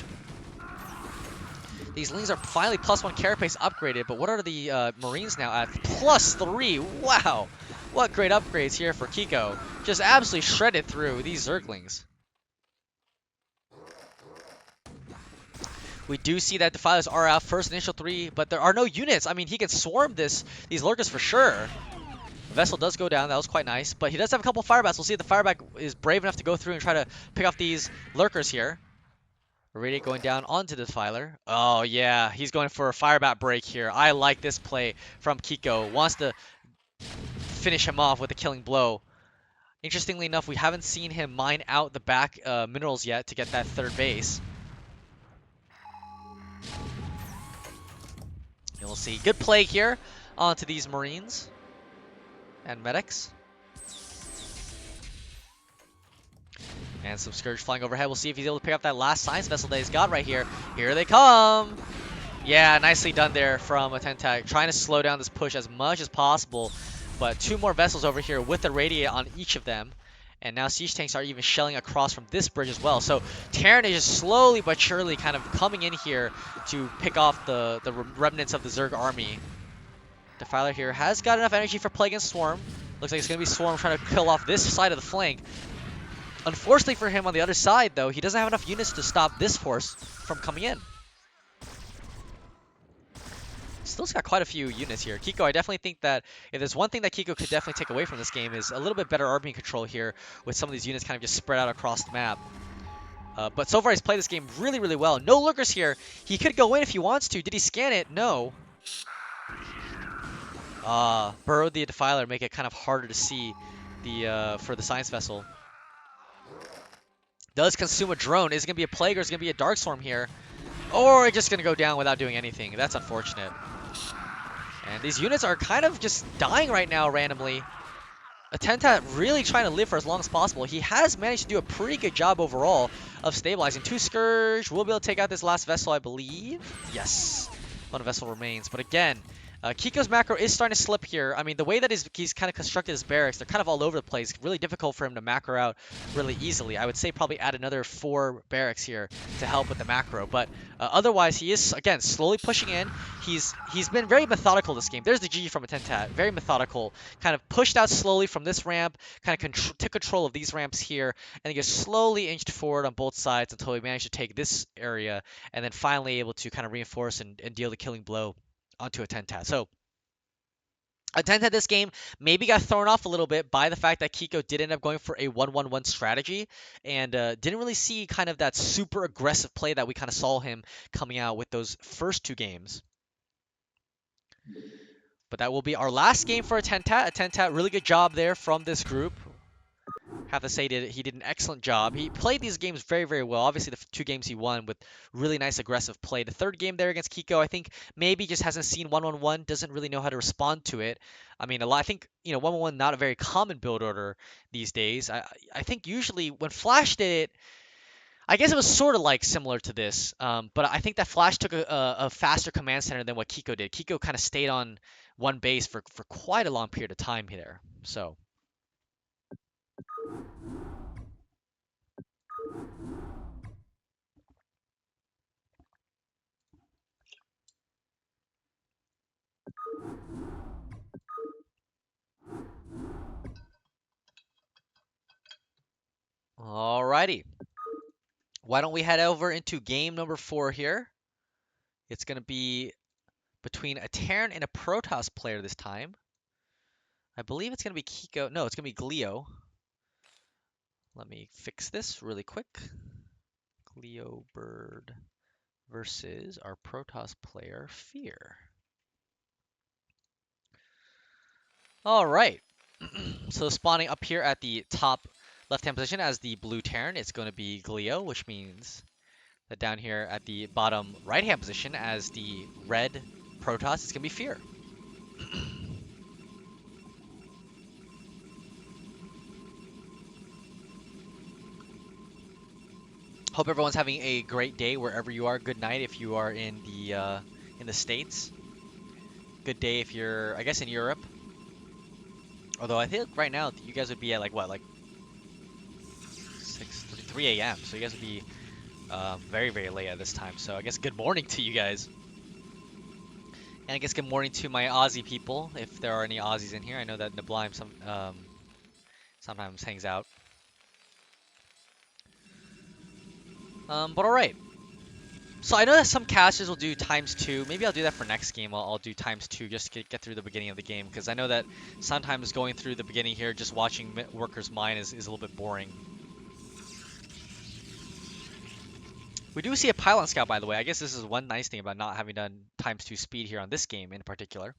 These lings are finally +1 carapace upgraded, but what are the Marines now at? +3. Wow. What great upgrades here for Kiko. Just absolutely shredded through these Zerglings. We do see that Defilers are out first initial 3, but there are no units. I mean, he can swarm these lurkers for sure. Vessel does go down. That was quite nice. But he does have a couple firebats. We'll see if the firebat is brave enough to go through and try to pick off these lurkers here. Radiate going down onto the Defiler. Oh, yeah. He's going for a firebat break here. I like this play from Kiko. Wants to finish him off with a killing blow. Interestingly enough, we haven't seen him mine out the back minerals yet to get that third base. And we'll see. Good play here onto these Marines and medics. And some Scourge flying overhead. We'll see if he's able to pick up that last science vessel that he's got right here. Here they come! Yeah, nicely done there from Attentat. Trying to slow down this push as much as possible. But 2 more vessels over here with the radiate on each of them. And now siege tanks are even shelling across from this bridge as well. So Terran is just slowly but surely kind of coming in here to pick off the remnants of the Zerg army. Defiler here has got enough energy for Plague and Swarm. Looks like it's going to be Swarm trying to kill off this side of the flank. Unfortunately for him on the other side, though, he doesn't have enough units to stop this force from coming in. Still's got quite a few units here. Kiko, I definitely think that if there's one thing that Kiko could definitely take away from this game is a little bit better army control here with some of these units kind of just spread out across the map. But so far he's played this game really, really well. No lurkers here. He could go in if he wants to. Did he scan it? No. Burrowed the Defiler, make it kind of harder to see for the science vessel. Does consume a drone. Is it going to be a Plague or is it going to be a Dark Storm here? Or it's just going to go down without doing anything. That's unfortunate. And these units are kind of just dying right now randomly. Attentat really trying to live for as long as possible. He has managed to do a pretty good job overall of stabilizing. 2 Scourge. We'll be able to take out this last vessel, I believe. Yes. 1 vessel remains. But again, Kiko's macro is starting to slip here. I mean, the way that he's kind of constructed his barracks, they're kind of all over the place. Really difficult for him to macro out really easily. I would say probably add another 4 barracks here to help with the macro. But otherwise, he is, again, slowly pushing in. He's been very methodical this game. There's the GG from Attentat. Very methodical. Kind of pushed out slowly from this ramp, kind of took control of these ramps here, and then just slowly inched forward on both sides until he managed to take this area, and then finally able to kind of reinforce and deal the killing blow onto Attentat. So Attentat this game maybe got thrown off a little bit by the fact that Kiko did end up going for a 1-1-1 strategy and didn't really see kind of that super aggressive play that we kind of saw him coming out with those first 2 games. But that will be our last game for Attentat. Attentat, really good job there from this group. Have to say he did an excellent job. He played these games very, very well. Obviously, the 2 games he won with really nice aggressive play. The 3rd game there against Kiko, I think maybe just hasn't seen 1-1-1, doesn't really know how to respond to it. I mean, I think 1-1-1 not a very common build order these days. I think usually when Flash did it, I guess it was sort of like similar to this, but I think that Flash took a faster command center than what Kiko did. Kiko kind of stayed on one base for quite a long period of time here. So. Alrighty. Why don't we head over into game number 4 here? It's going to be between a Terran and a Protoss player this time. I believe it's going to be Kiko. No, it's going to be Glio. Let me fix this really quick. Glioburd versus our Protoss player, Fear. All right. So spawning up here at the top left-hand position as the blue Terran, it's going to be Glio, which means that down here at the bottom right-hand position as the red Protoss, it's going to be Fear. Hope everyone's having a great day wherever you are. Good night if you are in the States. Good day if you're, I guess, in Europe. Although I think right now you guys would be at like what, like 3 a.m. So you guys would be very, very late at this time. So I guess good morning to you guys. And I guess good morning to my Aussie people, if there are any Aussies in here. I know that Nablime sometimes hangs out. But alright. So I know that some casters will do ×2. Maybe I'll do that for next game. I'll do ×2 just to get through the beginning of the game. Because I know that sometimes going through the beginning here, just watching workers mine is a little bit boring. We do see a pylon scout, by the way. I guess this is one nice thing about not having done ×2 speed here on this game in particular.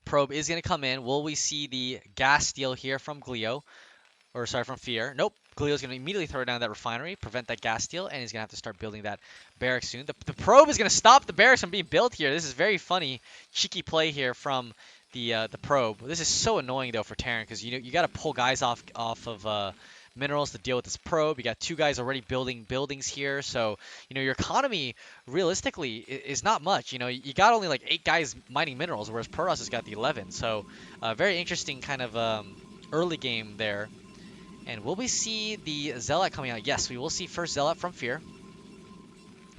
Probe is going to come in. Will we see the gas steal here from Glio? Or sorry, from Fear. Nope. Glio's going to immediately throw down that refinery, prevent that gas steal, and he's going to have to start building that barracks soon. The probe is going to stop the barracks from being built here. This is very funny, cheeky play here from the probe. This is so annoying though for Terran because you got to pull guys off of minerals to deal with this probe. You got 2 guys already building buildings here, so your economy realistically is not much. You got only like 8 guys mining minerals, whereas Protoss has got the 11. So very interesting kind of early game there. And will we see the Zealot coming out? Yes, we will see first Zealot from Fear.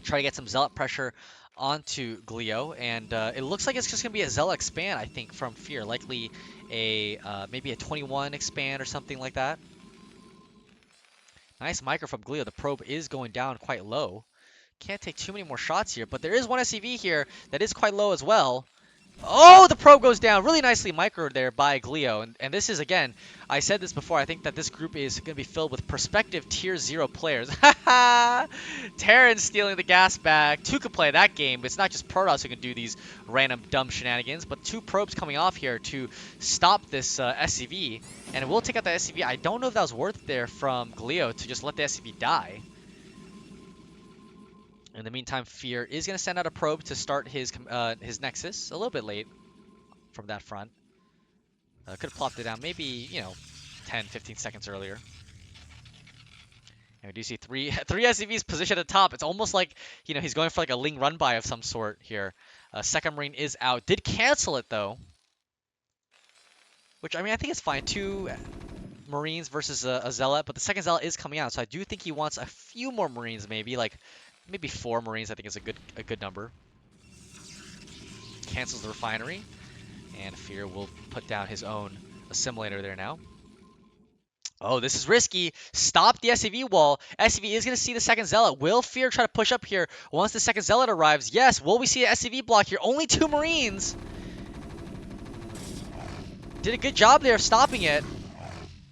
Try to get some Zealot pressure onto Glio. And it looks like it's just going to be a Zealot expand, I think, from Fear. Likely maybe a 21 expand or something like that. Nice micro from Glio. The probe is going down quite low. Can't take too many more shots here, but there is one SCV here that is quite low as well. Oh, the probe goes down. Really nicely microed there by Glio. And this is, again, I said this before, I think that this group is going to be filled with prospective tier 0 players. Haha! Terran stealing the gas bag. 2 could play that game, but it's not just Protoss who can do these random dumb shenanigans, but 2 probes coming off here to stop this SCV. And it will take out the SCV. I don't know if that was worth it there from Glio to just let the SCV die. In the meantime, Fear is going to send out a probe to start his Nexus. A little bit late from that front. Could have plopped it down maybe, 10, 15 seconds earlier. And we do see three SCVs positioned at the top. It's almost like, he's going for like a Ling run-by of some sort here. Second Marine is out. Did cancel it, though. Which, I mean, I think it's fine. 2 Marines versus a Zealot, but the second Zealot is coming out. So I do think he wants a few more Marines, maybe. Maybe 4 Marines, I think is a good number. Cancels the refinery. And Fear will put down his own assimilator there now. Oh, this is risky. Stop the SCV wall. SCV is going to see the second Zealot. Will Fear try to push up here once the second Zealot arrives? Yes. Will we see an SCV block here? Only 2 Marines. Did a good job there of stopping it.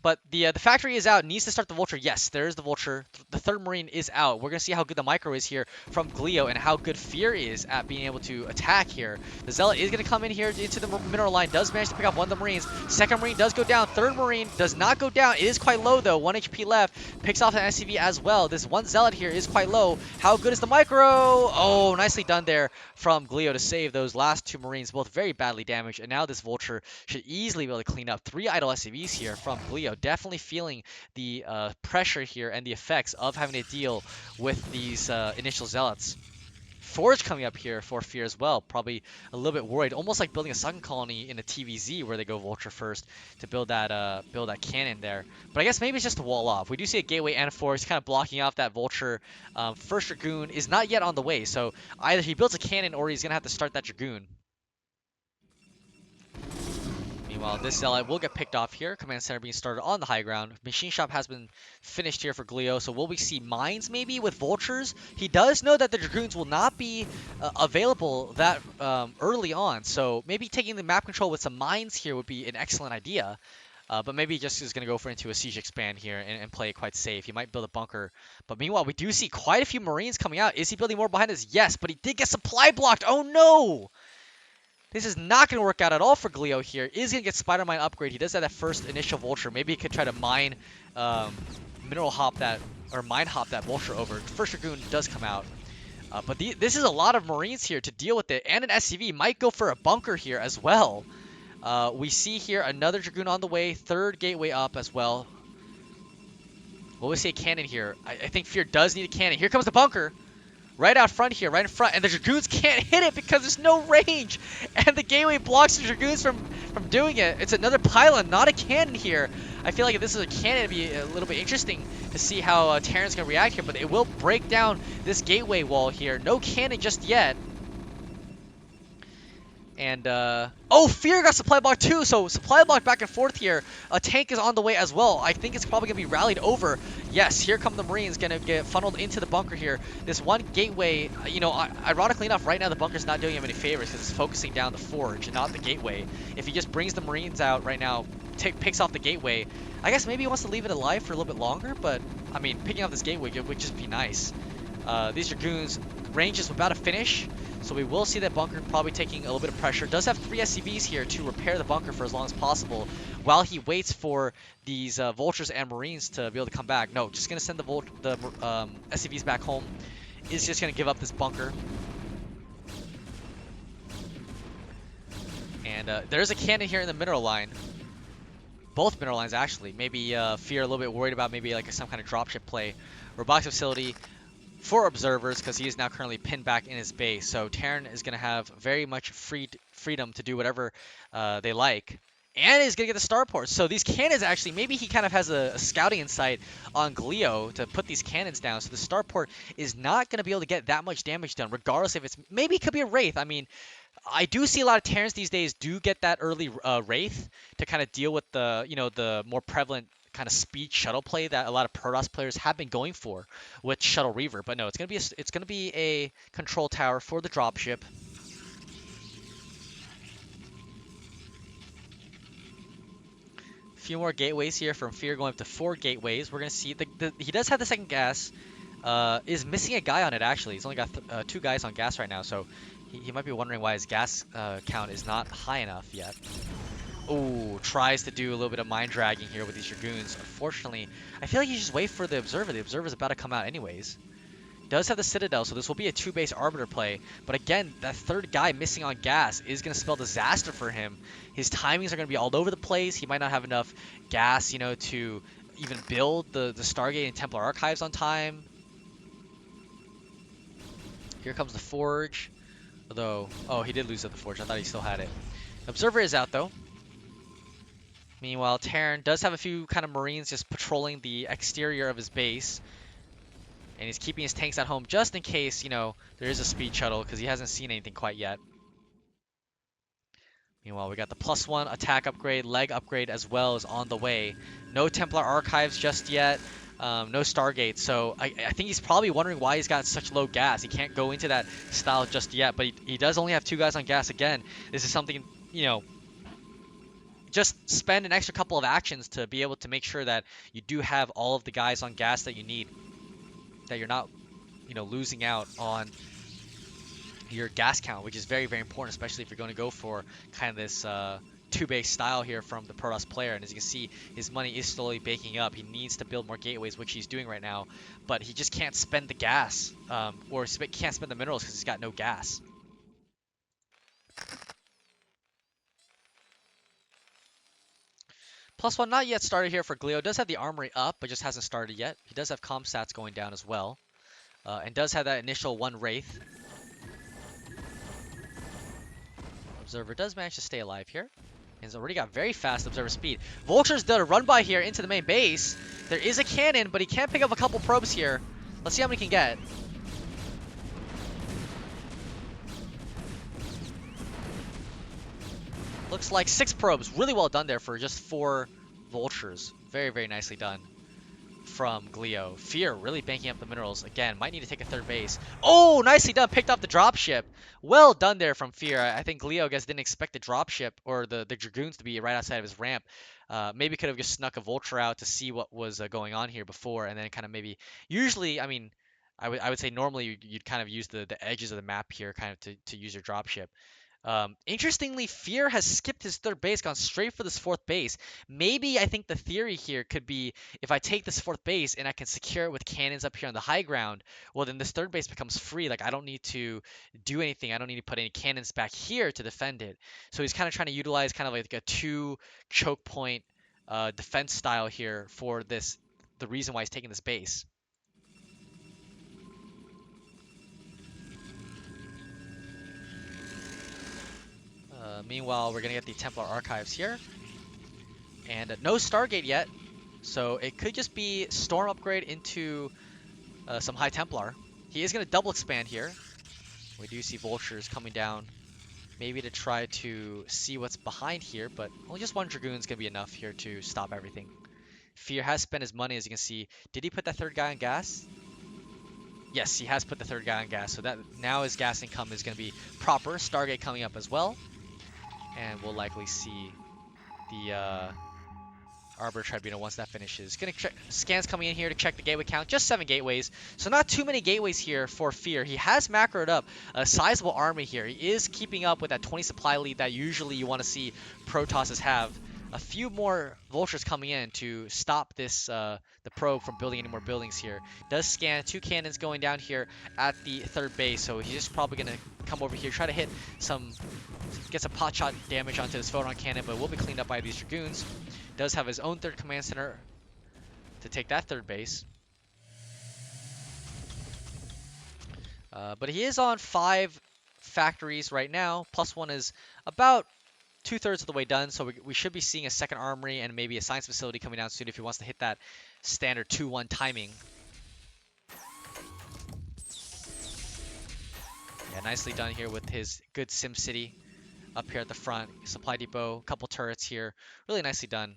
But the factory is out. Needs to start the Vulture. Yes, there is the Vulture. The third Marine is out. We're going to see how good the micro is here from Glio and how good Fear is at being able to attack here. The Zealot is going to come in here into the mineral line. Does manage to pick up one of the Marines. Second Marine does go down. Third Marine does not go down. It is quite low, though. 1 HP left. Picks off an SCV as well. This one Zealot here is quite low. How good is the micro? Oh, nicely done there from Glio to save those last 2 Marines, both very badly damaged. And now this Vulture should easily be able to clean up 3 idle SCVs here from Glio. Definitely feeling the pressure here and the effects of having to deal with these initial Zealots. Forge coming up here for Fear as well. Probably a little bit worried. Almost like building a Sun Colony in a TVZ where they go Vulture first to build that cannon there. But I guess maybe it's just a wall off. We do see a Gateway and a Forge kind of blocking off that Vulture. First Dragoon is not yet on the way. So either he builds a cannon or he's going to have to start that Dragoon. Meanwhile, this Zealot will get picked off here. Command center being started on the high ground. Machine shop has been finished here for Glio. So will we see mines maybe with Vultures? He does know that the Dragoons will not be available that early on. So maybe taking the map control with some mines here would be an excellent idea. But maybe he just is going to go into a siege expand here and play it quite safe. He might build a bunker. But meanwhile, we do see quite a few Marines coming out. Is he building more behind us? Yes, but he did get supply blocked. Oh no! This is not going to work out at all for Glio here. Is going to get Spider Mine upgrade. He does have that first initial Vulture. Maybe he could try to mine, mineral hop that, or mine hop that Vulture over. First Dragoon does come out. But this is a lot of Marines here to deal with it. And an SCV might go for a bunker here as well. We see here another Dragoon on the way. Third gateway up as well. Will we see a cannon here? I think Fear does need a cannon. Here comes the bunker. Right out front here, right in front, and the Dragoons can't hit it because there's no range, and the gateway blocks the Dragoons from doing it. It's another pylon, not a cannon here. I feel like if this is a cannon, it'd be a little bit interesting to see how Terran's gonna react here, but it will break down this gateway wall here. No cannon just yet. And, oh, Fear got supply block too, so supply block back and forth here. A tank is on the way as well. I think it's probably going to be rallied over. Yes, here come the Marines, going to get funneled into the bunker here. This one gateway, you know, ironically enough, right now the bunker's not doing him any favors because it's focusing down the forge and not the gateway. If he just brings the Marines out right now, picks off the gateway, I guess maybe he wants to leave it alive for a little bit longer, but, I mean, picking off this gateway would just be nice. These Dragoons, range is about to finish. So we will see that bunker probably taking a little bit of pressure. Does have 3 SCVs here to repair the bunker for as long as possible while he waits for these Vultures and Marines to be able to come back. No, just going to send the SCVs back home. Is just going to give up this bunker. And there's a cannon here in the mineral line. Both mineral lines, actually. Maybe Fear a little bit worried about maybe like some kind of dropship play. Robotics facility for observers because he is now currently pinned back in his base. So Terran is going to have very much freedom to do whatever they like. And is going to get the starport. So these cannons actually, maybe he kind of has a scouting insight on Glio to put these cannons down. So the starport is not going to be able to get that much damage done, regardless if it's, maybe it could be a Wraith. I mean, I do see a lot of Terrans these days do get that early Wraith to kind of deal with the, you know, the more prevalent kind of speed shuttle play that a lot of Protoss players have been going for with Shuttle Reaver. But no, it's gonna be a control tower for the dropship. A few more gateways here from Fear going up to 4 gateways. We're gonna see he does have the second gas. Is missing a guy on it actually. He's only got 2 guys on gas right now, so he might be wondering why his gas count is not high enough yet. Oh, tries to do a little bit of mind dragging here with these Dragoons. Unfortunately, I feel like you just wait for the Observer. The Observer's about to come out anyways. Does have the Citadel, so this will be a 2-base Arbiter play. But again, that third guy missing on gas is going to spell disaster for him. His timings are going to be all over the place. He might not have enough gas, you know, to even build the Stargate and Templar Archives on time. Here comes the Forge. Although, oh, he did lose at the Forge. I thought he still had it. Observer is out, though. Meanwhile, Terran does have a few kind of Marines just patrolling the exterior of his base. And he's keeping his tanks at home just in case, you know, there is a speed shuttle because he hasn't seen anything quite yet. Meanwhile, we got the +1 attack upgrade, leg upgrade as well is on the way. No Templar Archives just yet. No Stargate. So I think he's probably wondering why he's got such low gas. He can't go into that style just yet. But he does only have 2 guys on gas again. This is something, you know, just spend an extra couple of actions to be able to make sure that you do have all of the guys on gas that you need. That you're not, you know, losing out on your gas count, which is very, very important, especially if you're going to go for kind of this 2-base style here from the Protoss player. And as you can see, his money is slowly baking up. He needs to build more gateways, which he's doing right now, but he just can't spend the gas, or can't spend the minerals because he's got no gas. +1 not yet started here for Glio. Does have the armory up, but just hasn't started yet. He does have comm stats going down as well. And does have that initial 1 Wraith. Observer does manage to stay alive here. He's already got very fast Observer speed. Vulture's done a run by here into the main base. There is a cannon, but he can pick up a couple probes here. Let's see how many he can get. Looks like 6 probes. Really well done there for just 4 Vultures. Very, very nicely done from Glio. Fear really banking up the minerals. Again, might need to take a 3rd base. Oh, nicely done. Picked up the dropship. Well done there from Fear. I think Glio, I guess, didn't expect the dropship or the Dragoons to be right outside of his ramp. Maybe could have just snuck a Vulture out to see what was going on here before, and then kind of maybe... Usually, I mean, I would say normally you'd kind of use the edges of the map here kind of to use your dropship. Interestingly, Fear has skipped his third base, gone straight for this fourth base. Maybe I think the theory here could be if I take this fourth base and I can secure it with cannons up here on the high ground, well, then this third base becomes free. Like, I don't need to do anything. I don't need to put any cannons back here to defend it. So he's kind of trying to utilize kind of like a two choke point defense style here for this, the reason why he's taking this base. Meanwhile, we're going to get the Templar Archives here. And no Stargate yet, so it could just be Storm upgrade into some High Templar. He is going to double expand here. We do see Vultures coming down, maybe to try to see what's behind here, but only just one Dragoon's going to be enough here to stop everything. Fear has spent his money, as you can see. Did he put that third guy on gas? Yes, he has put the third guy on gas, so that now his gas income is going to be proper. Stargate coming up as well. And we'll likely see the Arbor Tribunal once that finishes. Gonna check scans coming in here to check the gateway count. Just 7 gateways, so not too many gateways here for Fear. He has macroed up a sizable army here. He is keeping up with that 20 supply lead that usually you want to see Protosses have. A few more Vultures coming in to stop this the probe from building any more buildings here. Does scan 2 cannons going down here at the third base, so he's just probably gonna come over here, try to hit some, get some pot shot damage onto this photon cannon, but will be cleaned up by these Dragoons. Does have his own third command center to take that third base. But he is on 5 factories right now. +1 is about 2/3 of the way done, so we should be seeing a second armory and maybe a science facility coming down soon if he wants to hit that standard 2-1 timing. Yeah, nicely done here with his good Sim City up here at the front. Supply depot, couple turrets here. Really nicely done.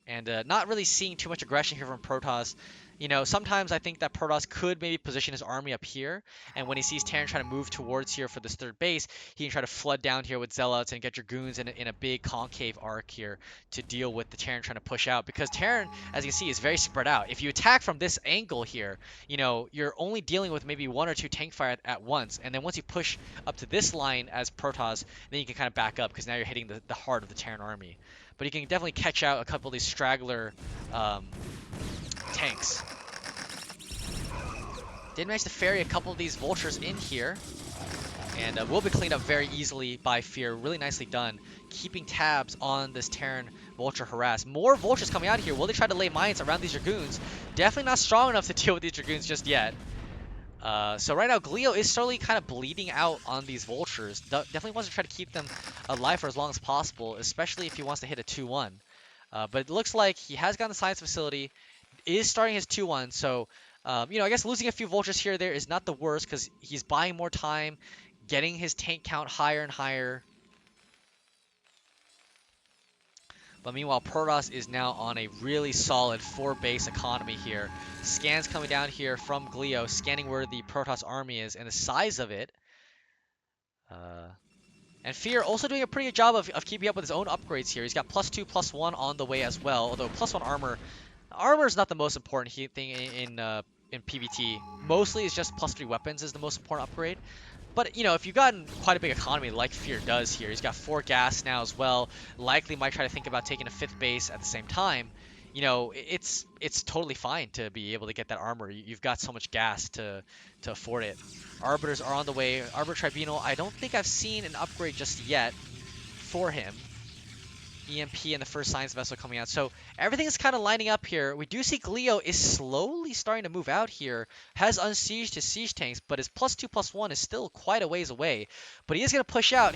And not really seeing too much aggression here from Protoss. You know, sometimes I think that Protoss could maybe position his army up here, and when he sees Terran trying to move towards here for this third base, he can try to flood down here with Zealots and get Dragoons in a big concave arc here to deal with the Terran trying to push out. Because Terran, as you can see, is very spread out. If you attack from this angle here, you know, you're only dealing with maybe 1 or 2 tank fire at once, and then once you push up to this line as Protoss, then you can kind of back up, because now you're hitting the heart of the Terran army. But you can definitely catch out a couple of these straggler tanks. Did manage to ferry a couple of these Vultures in here, and will be cleaned up very easily by Fear. Really nicely done, keeping tabs on this Terran Vulture harass. More Vultures coming out here. Will they try to lay mines around these Dragoons? Definitely not strong enough to deal with these Dragoons just yet. So right now, Glio is slowly kind of bleeding out on these Vultures. Definitely wants to try to keep them alive for as long as possible, especially if he wants to hit a 2-1. But it looks like he has gotten the science facility, is starting his 2-1, so, you know, I guess losing a few Vultures here or there is not the worst, because he's buying more time, getting his tank count higher and higher. But meanwhile, Protoss is now on a really solid 4-base economy here. Scans coming down here from Glio, scanning where the Protoss army is and the size of it. And Fear also doing a pretty good job of keeping up with his own upgrades here. He's got +2, +1 on the way as well. Although +1 armor is not the most important thing in PvT. Mostly it's just +3 weapons is the most important upgrade. But, you know, if you've gotten quite a big economy like Fear does here, he's got 4 gas now as well, likely might try to think about taking a 5th base at the same time, you know, it's totally fine to be able to get that armor. You've got so much gas to afford it. Arbiters are on the way. Arbiter Tribunal, I don't think I've seen an upgrade just yet for him. EMP and the first science vessel coming out. So everything is kind of lining up here. We do see Glio is slowly starting to move out here. Has unsieged his siege tanks, but his +2, +1 is still quite a ways away. But he is going to push out.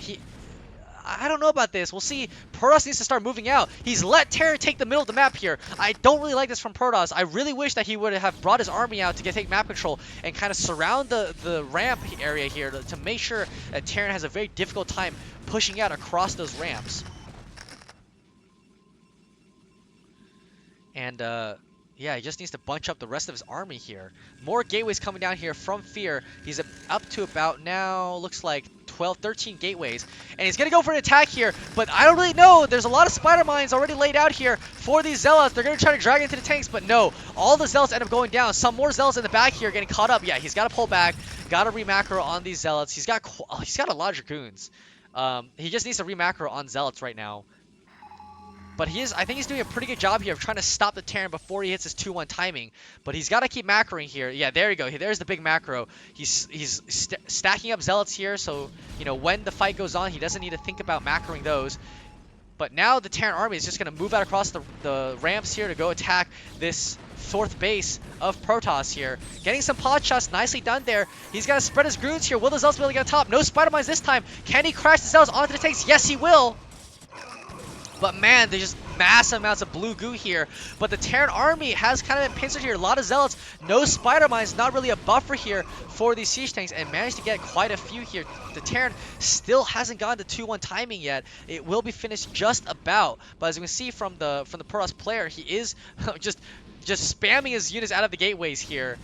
I don't know about this. We'll see. Protoss needs to start moving out. He's let Terran take the middle of the map here. I don't really like this from Protoss. I really wish that he would have brought his army out to take map control and kind of surround the ramp area here to make sure that Terran has a very difficult time pushing out across those ramps. And, yeah, he just needs to bunch up the rest of his army here. More gateways coming down here from Fear. He's up to about now, looks like 12, 13 gateways. And he's going to go for an attack here, but I don't really know. There's a lot of spider mines already laid out here for these Zealots. They're going to try to drag into the tanks, but no. All the Zealots end up going down. Some more Zealots in the back here getting caught up. Yeah, he's got to pull back. Got to remacro on these Zealots. He's got a lot of Dragoons. He just needs to remacro on Zealots right now. But I think he's doing a pretty good job here of trying to stop the Terran before he hits his 2-1 timing. But he's got to keep macroing here. Yeah, there you go. There's the big macro. He's stacking up Zealots here, so, you know, when the fight goes on, he doesn't need to think about macroing those. But now the Terran army is just going to move out across the ramps here to go attack this 4th base of Protoss here. Getting some pod shots, nicely done there. He's got to spread his goons here. Will the Zealots be able to get on top? No Spider Mines this time. Can he crash the Zealots onto the tanks? Yes, he will. But man, there's just massive amounts of blue goo here. But the Terran army has kind of been pincered here. A lot of Zealots, no Spider Mines, not really a buffer here for these siege tanks, and managed to get quite a few here. The Terran still hasn't gotten to 2-1 timing yet. It will be finished just about. But as you can see from the Protoss player, he is just spamming his units out of the gateways here.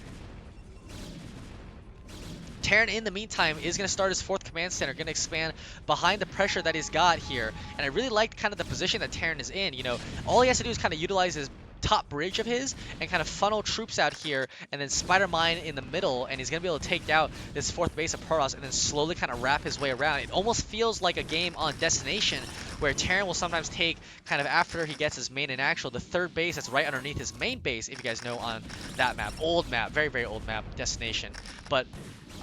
Terran, in the meantime, is going to start his 4th command center, going to expand behind the pressure that he's got here. And I really like kind of the position that Terran is in. You know, all he has to do is kind of utilize his top bridge of his and kind of funnel troops out here and then Spider Mine in the middle, and he's going to be able to take out this 4th base of Protoss and then slowly kind of wrap his way around. It almost feels like a game on Destination where Terran will sometimes take kind of after he gets his main and actual, the 3rd base that's right underneath his main base, if you guys know on that map. Old map, very, very old map, Destination. But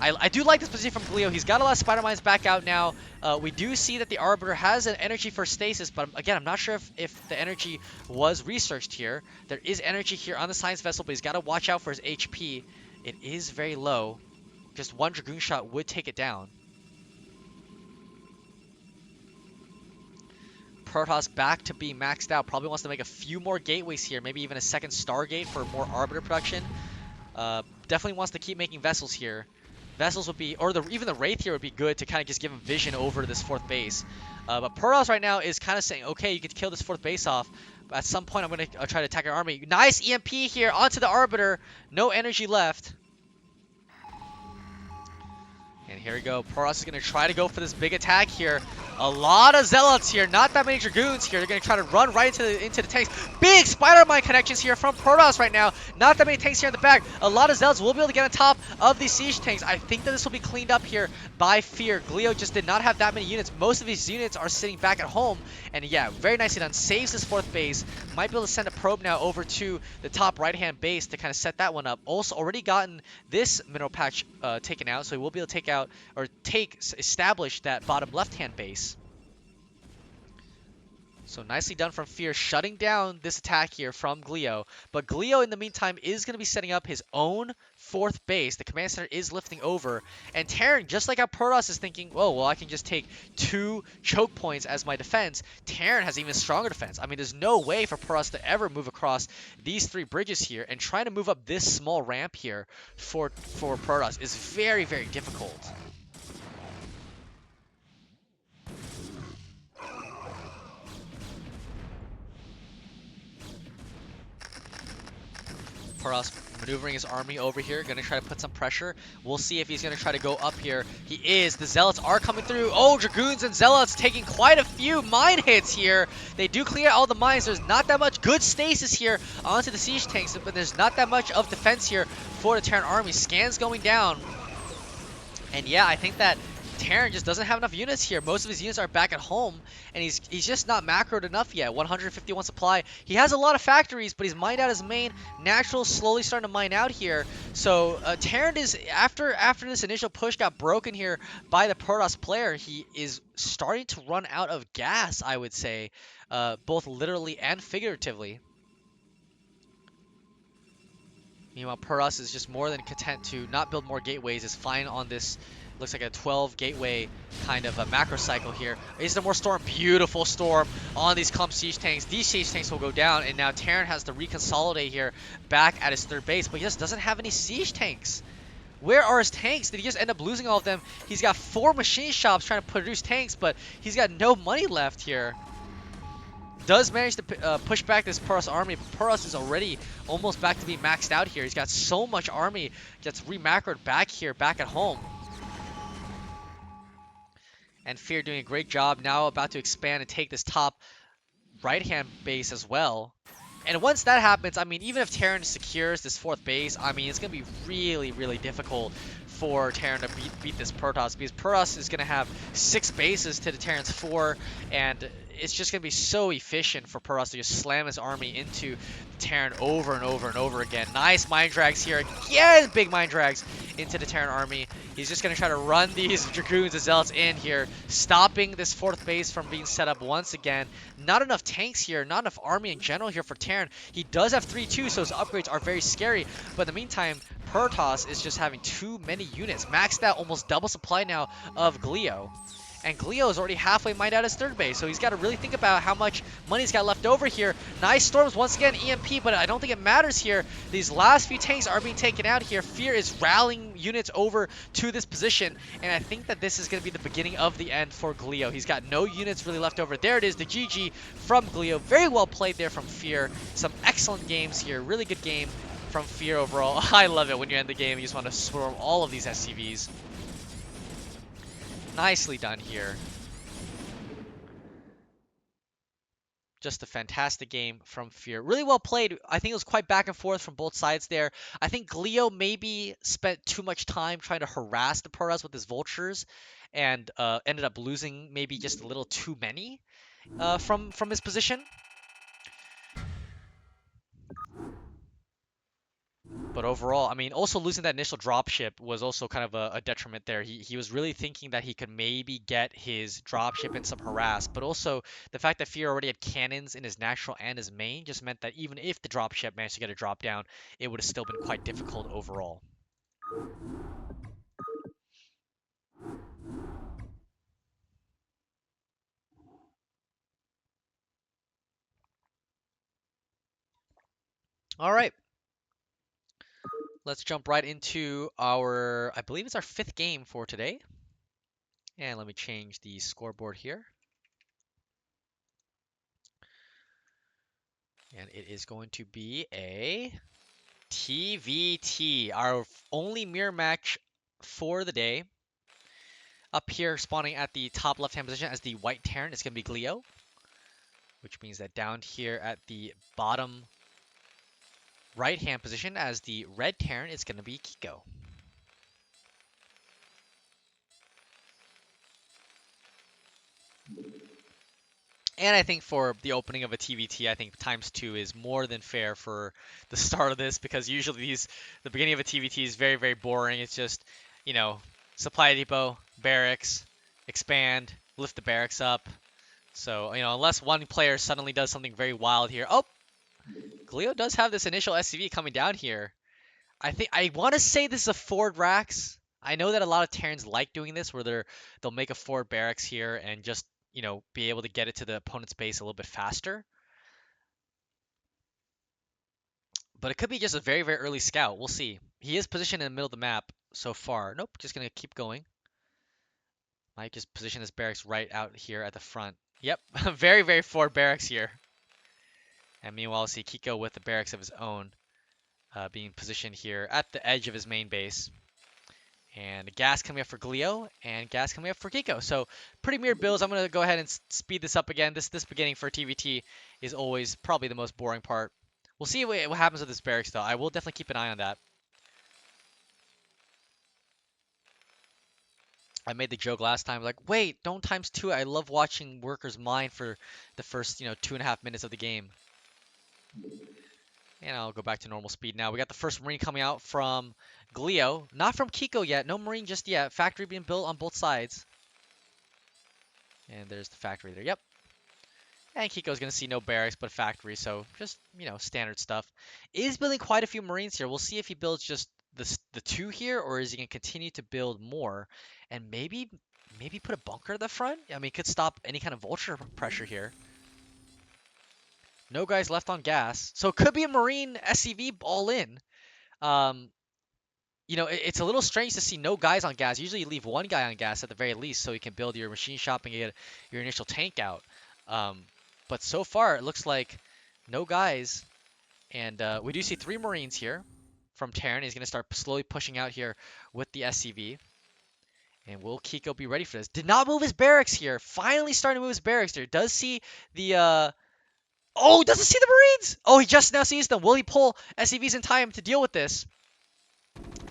I do like this position from Glio. He's got a lot of Spider Mines back out now. We do see that the Arbiter has an energy for stasis, but again, I'm not sure if the energy was researched here. There is energy here on the Science Vessel, but he's got to watch out for his HP. It is very low. Just one Dragoon shot would take it down. Protoss back to be maxed out. Probably wants to make a few more gateways here. Maybe even a 2nd Stargate for more Arbiter production. Definitely wants to keep making vessels here. Vessels would be, or even the Wraith here would be good to kind of just give him vision over this 4th base. But Protoss right now is kind of saying, okay, you can kill this 4th base off. But at some point, I'm going to try to attack your army. Nice EMP here onto the Arbiter. No energy left. And here we go. Protoss is going to try to go for this big attack here. A lot of Zealots here. Not that many Dragoons here. They're going to try to run right into the tanks. Big Spider Mine connections here from Protoss right now. Not that many tanks here in the back. A lot of Zealots will be able to get on top of these siege tanks. I think that this will be cleaned up here by Fear. Glio just did not have that many units. Most of these units are sitting back at home. And yeah, very nicely done. Saves this 4th base. Might be able to send a probe now over to the top right-hand base to kind of set that one up. Also already gotten this mineral patch taken out. So he will be able to take out or establish that bottom left-hand base. So nicely done from Fear, shutting down this attack here from Glio. But Glio, in the meantime, is going to be setting up his own 4th base. The command center is lifting over. And Terran, just like how Protoss is thinking, oh, well, I can just take 2 choke points as my defense. Terran has even stronger defense. I mean, there's no way for Protoss to ever move across these 3 bridges here. And trying to move up this small ramp here for Protoss is very, very difficult. Protoss maneuvering his army over here, going to try to put some pressure. We'll see if he's going to try to go up here. He is. The Zealots are coming through. Oh, Dragoons and Zealots taking quite a few mine hits here. They do clear all the mines. There's not that much good stasis here onto the siege tanks, but there's not that much of defense here for the Terran army. Scans going down. And yeah, I think that Terran just doesn't have enough units here. Most of his units are back at home, and he's just not macroed enough yet. 151 supply. He has a lot of factories, but he's mined out his main. Natural slowly starting to mine out here. So Terran is, after this initial push got broken here by the Protoss player, he is starting to run out of gas, I would say, both literally and figuratively. Meanwhile, Protoss is just more than content to not build more gateways. Is fine on this. Looks like a 12 gateway kind of a macro cycle here. Is there more storm? Beautiful storm on these clump siege tanks. These siege tanks will go down, and now Terran has to reconsolidate here back at his 3rd base, but he just doesn't have any siege tanks. Where are his tanks? Did he just end up losing all of them? He's got 4 machine shops trying to produce tanks, but he's got no money left here. Does manage to push back this Protoss army, but Protoss is already almost back to being maxed out here. He's got so much army, gets remacroed back here, back at home. And Fear doing a great job, now about to expand and take this top right-hand base as well. And once that happens, I mean, even if Terran secures this 4th base, I mean, it's going to be really, really difficult for Terran to beat this Protoss, because Protoss is going to have 6 bases to the Terran's 4, and it's just going to be so efficient for Protoss to just slam his army into the Terran over and over and over again. Nice Mind Drags here. Yes, big Mind Drags into the Terran army. He's just going to try to run these Dragoons and Zealots in here, stopping this 4th base from being set up once again. Not enough tanks here, not enough army in general here for Terran. He does have 3-2, so his upgrades are very scary, but in the meantime, Protoss is just having too many units. Maxed out, almost double supply now of Glio. And Glio is already halfway mined out his 3rd base, so he's got to really think about how much money he's got left over here. Nice storms once again, EMP, but I don't think it matters here. These last few tanks are being taken out here. Fear is rallying units over to this position, and I think that this is going to be the beginning of the end for Glio. He's got no units really left over. There it is, the GG from Glio. Very well played there from Fear. Some excellent games here. Really good game from Fear overall. I love it when you end the game, you just want to swarm all of these SCVs. Nicely done here. Just a fantastic game from Fear. Really well played. I think it was quite back and forth from both sides there. I think Glio maybe spent too much time trying to harass the Protoss with his vultures, and ended up losing maybe just a little too many from his position. But overall, I mean, also losing that initial dropship was also kind of a detriment there. He was really thinking that he could maybe get his dropship and some harass, but also the fact that Fear already had cannons in his natural and his main just meant that even if the dropship managed to get a drop down, it would have still been quite difficult overall. All right. Let's jump right into our, I believe it's our 5th game for today. And let me change the scoreboard here. And it is going to be a TVT, our only mirror match for the day. Up here, spawning at the top left-hand position as the white Terran, it's going to be Glio. Which means that down here at the bottom right-hand position as the red Terran, it's going to be Kiko. And I think for the opening of a TVT, I think ×2 is more than fair for the start of this, because usually the beginning of a TVT is very, very boring. It's just, you know, supply depot, barracks, expand, lift the barracks up. So, you know, unless one player suddenly does something very wild here. Oh, Glio does have this initial SCV coming down here. I want to say this is a forward racks. I know that a lot of Terrans like doing this, where they'll make a forward barracks here and just, you know, be able to get it to the opponent's base a little bit faster. But it could be just a very, very early scout. We'll see. He is positioned in the middle of the map so far. Nope, just going to keep going. Might just position his barracks right out here at the front. Yep, very, very forward barracks here. And meanwhile, see Kiko with the barracks of his own being positioned here at the edge of his main base. And gas coming up for Glio, and gas coming up for Kiko. So pretty mirrored builds. I'm going to go ahead and speed this up again. This beginning for TVT is always probably the most boring part. We'll see what happens with this barracks, though. I will definitely keep an eye on that. I made the joke last time, like, wait, don't ×2. I love watching workers mine for the first, 2.5 minutes of the game. And I'll go back to normal speed now. We got the first Marine coming out from Glio. Not from Kiko yet. No Marine just yet. Factory being built on both sides. And there's the factory there. Yep. And Kiko's going to see no barracks but factory. So just, standard stuff. Is building quite a few Marines here. We'll see if he builds just the 2 here, or is he going to continue to build more and maybe put a bunker at the front? I mean, it could stop any kind of vulture pressure here. No guys left on gas. So it could be a Marine SCV all in. It's a little strange to see no guys on gas. Usually you leave one guy on gas at the very least so you can build your machine shop and get your initial tank out. But so far it looks like no guys. And we do see 3 Marines here from Terran. He's going to start slowly pushing out here with the SCV. And will Kiko be ready for this? Did not move his barracks here. Finally starting to move his barracks there. Does see the... Oh, doesn't see the Marines! Oh, he just now sees them. Will he pull SCVs in time to deal with this?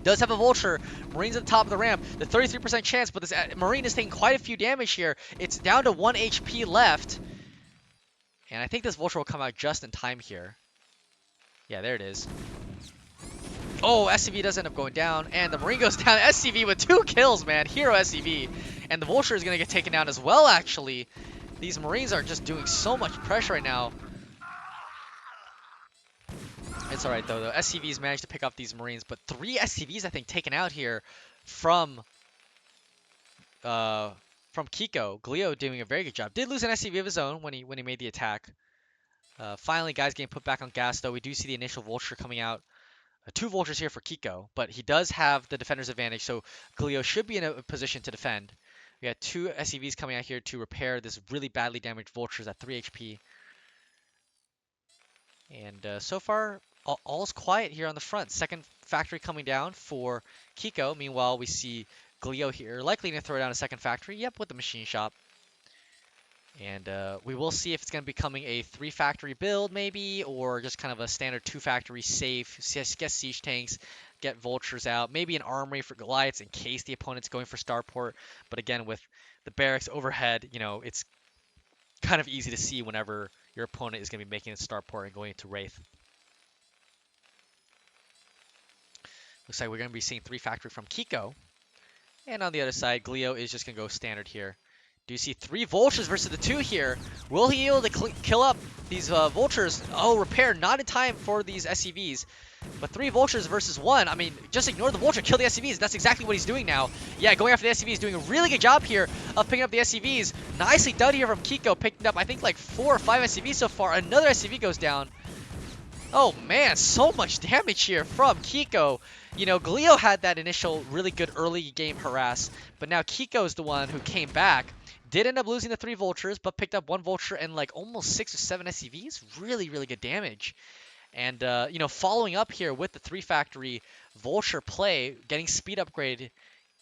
Does have a Vulture. Marine's at the top of the ramp. The 33% chance, but this Marine is taking quite a few damage here. It's down to 1 HP left. And I think this Vulture will come out just in time here. Yeah, there it is. Oh, SCV does end up going down, and the Marine goes down. SCV with 2 kills, man. Hero SCV. And the Vulture is going to get taken down as well, actually. These Marines are just doing so much pressure right now. It's alright, though. The SCVs managed to pick up these Marines, but 3 SCVs, I think, taken out here from Kiko. Glio doing a very good job. Did lose an SCV of his own when he made the attack. Finally, guys getting put back on gas, though. We do see the initial Vulture coming out. 2 Vultures here for Kiko, but he does have the defender's advantage, so Glio should be in a position to defend. We got 2 SCVs coming out here to repair this really badly damaged Vultures at 3 HP. And so far, all's quiet here on the front. Second factory coming down for Kiko. Meanwhile, we see Glio here, likely to throw down a second factory. Yep, with the machine shop. And we will see if it's going to be becoming a 3-factory build, maybe, or just kind of a standard 2-factory safe. Get siege tanks, get Vultures out, maybe an armory for Goliaths in case the opponent's going for starport. But again, with the barracks overhead, you know, it's kind of easy to see whenever your opponent is going to be making a starport and going into Wraith. Looks like we're going to be seeing 3-factory from Kiko. And on the other side, Glio is just going to go standard here. Do you see 3 Vultures versus the 2 here? Will he be able to kill up these Vultures? Oh, repair not in time for these SCVs. But 3 Vultures versus 1. I mean, just ignore the Vulture, kill the SCVs. That's exactly what he's doing now. Yeah, going after the SCVs, doing a really good job here of picking up the SCVs. Nicely done here from Kiko, picking up, I think, like 4 or 5 SCVs so far. Another SCV goes down. Oh man, so much damage here from Kiko. You know, Glio had that initial really good early game harass, but now Kiko's the one who came back. Did end up losing the 3 Vultures, but picked up 1 Vulture and like almost 6 or 7 SCVs. Really, really good damage. And, you know, following up here with the 3-factory Vulture play, getting speed upgrade.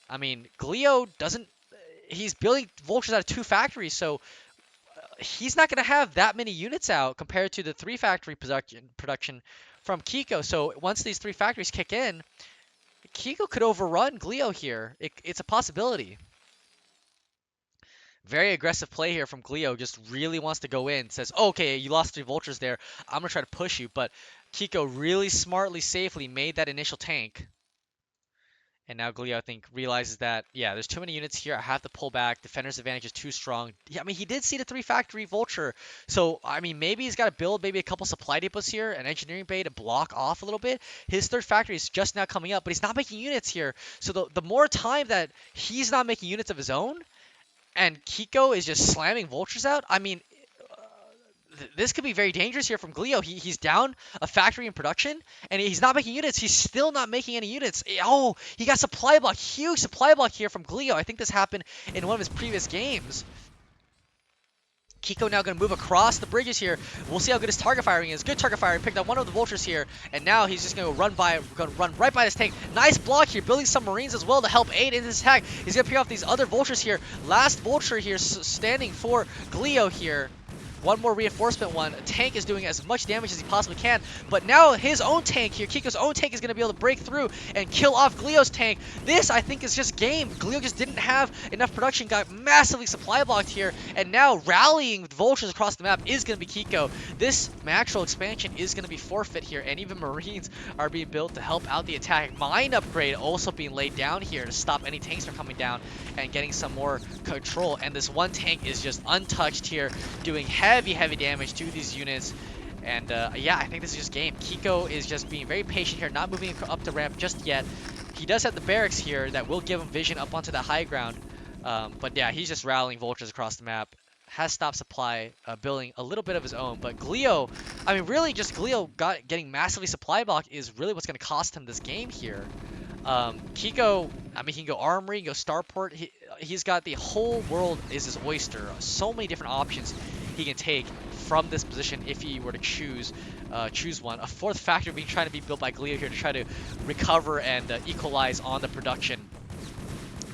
I mean, Glio doesn't... He's building Vultures out of 2 factories, so he's not going to have that many units out compared to the 3-factory production from Kiko. So once these 3 factories kick in, Kiko could overrun Glio here. It's a possibility. Very aggressive play here from Glio. Just really wants to go in. Says, okay, you lost 3 Vultures there. I'm going to try to push you. But Kiko really smartly, safely made that initial tank. And now Glio, I think, realizes that, yeah, there's too many units here. I have to pull back. Defender's advantage is too strong. Yeah, I mean, he did see the 3-factory Vulture. So, I mean, maybe he's got to build maybe a couple supply depots here, an engineering bay to block off a little bit. His 3rd factory is just now coming up, but he's not making units here. So the more time that he's not making units of his own, and Kiko is just slamming Vultures out, I mean, this could be very dangerous here from Glio. He's down a factory in production, and he's not making units. He's still not making any units. Oh, he got supply block. Huge supply block here from Glio. I think this happened in one of his previous games. Kiko now going to move across the bridges here. We'll see how good his target firing is. Good target firing. Picked up 1 of the Vultures here, and now he's just going to run right by this tank. Nice block here, building some Marines as well to help aid in this attack. He's going to pick off these other Vultures here. Last Vulture here standing for Glio here. 1 more reinforcement one. Tank is doing as much damage as he possibly can, but now his own tank here, Kiko's own tank, is going to be able to break through and kill off Glio's tank. This, I think, is just game. Glio just didn't have enough production, got massively supply blocked here, and now rallying Vultures across the map is going to be Kiko. This actual expansion is going to be forfeit here, and even Marines are being built to help out the attack. Mine upgrade also being laid down here to stop any tanks from coming down and getting some more control, and this one tank is just untouched here, doing heavy damage to these units. And yeah, I think this is just game. Kiko is just being very patient here, not moving up the ramp just yet. He does have the barracks here that will give him vision up onto the high ground, but yeah, he's just rallying Vultures across the map. Has stopped supply, building a little bit of his own, but Glio, I mean, really just Glio getting massively supply blocked is really what's going to cost him this game here. Kiko, I mean, he can go armory, he can go starport. He's got the whole world is his oyster. So many different options he can take from this position if he were to choose one. A 4th factory being trying to be built by Glio here to try to recover and equalize on the production.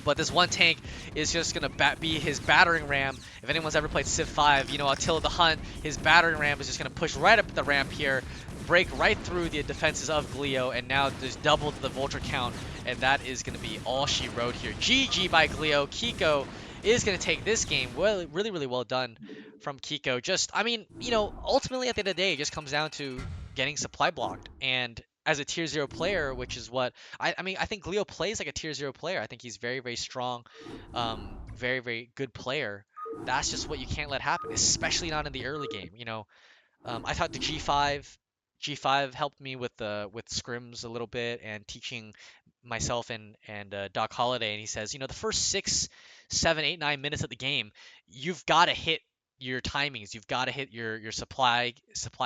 But this one tank is just going to be his battering ram. If anyone's ever played Civ 5, you know, Attila the Hunt, his battering ram is just going to push right up the ramp here, break right through the defenses of Glio, and now just double the Vulture count And that is going to be all she wrote here. GG by Glio. Kiko is going to take this game. Well, really, really well done from Kiko. Just, I mean, you know, ultimately at the end of the day, it just comes down to getting supply blocked. And as a tier 0 player, which is what I mean, I think Glio plays like a tier 0 player. I think he's very, very strong, very, very good player. That's just what you can't let happen, especially not in the early game. You know, I thought the G5 helped me with scrims a little bit and teaching myself and Doc Holliday. And he says, you know, the first 6, 7, 8, 9 minutes of the game, you've got to hit your timings. You've got to hit your supply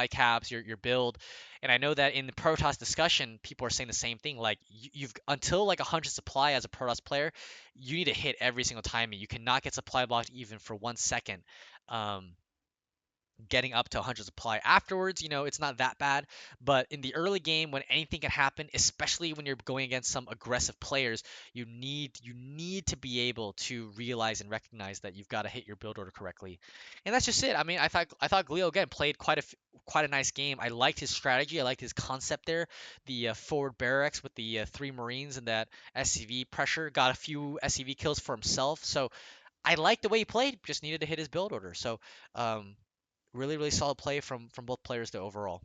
caps, your build. And I know that in the Protoss discussion, people are saying the same thing. Like you've until like 100 supply as a Protoss player, you need to hit every single timing. You cannot get supply blocked even for 1 second. Getting up to 100 supply afterwards, you know, it's not that bad. But in the early game, when anything can happen, especially when you're going against some aggressive players, you need to be able to realize and recognize that you've got to hit your build order correctly. And that's just it. I mean, I thought Glio again played quite a nice game. I liked his strategy. I liked his concept there. The forward barracks with the 3 Marines and that SCV pressure, got a few SCV kills for himself. So I liked the way he played. Just needed to hit his build order. So really, really solid play from both players there overall.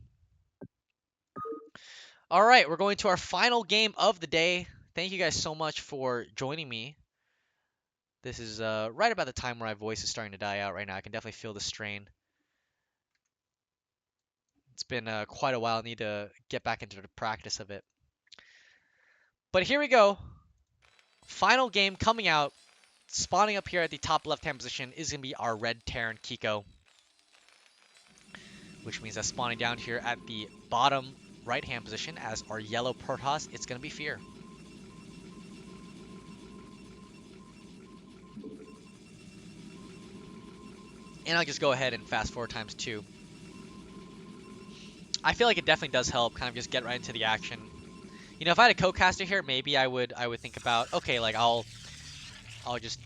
All right, we're going to our final game of the day. Thank you guys so much for joining me. This is right about the time where my voice is starting to die out right now. I can definitely feel the strain. It's been quite a while. I need to get back into the practice of it. But here we go. Final game coming out. Spawning up here at the top left-hand position is going to be our red Terran Kiko, which means that spawning down here at the bottom right-hand position as our yellow Protoss, it's going to be Fear. And I'll just go ahead and fast forward ×2. I feel like it definitely does help kind of just get right into the action. You know, if I had a co-caster here, maybe I would think about, okay, like I'll just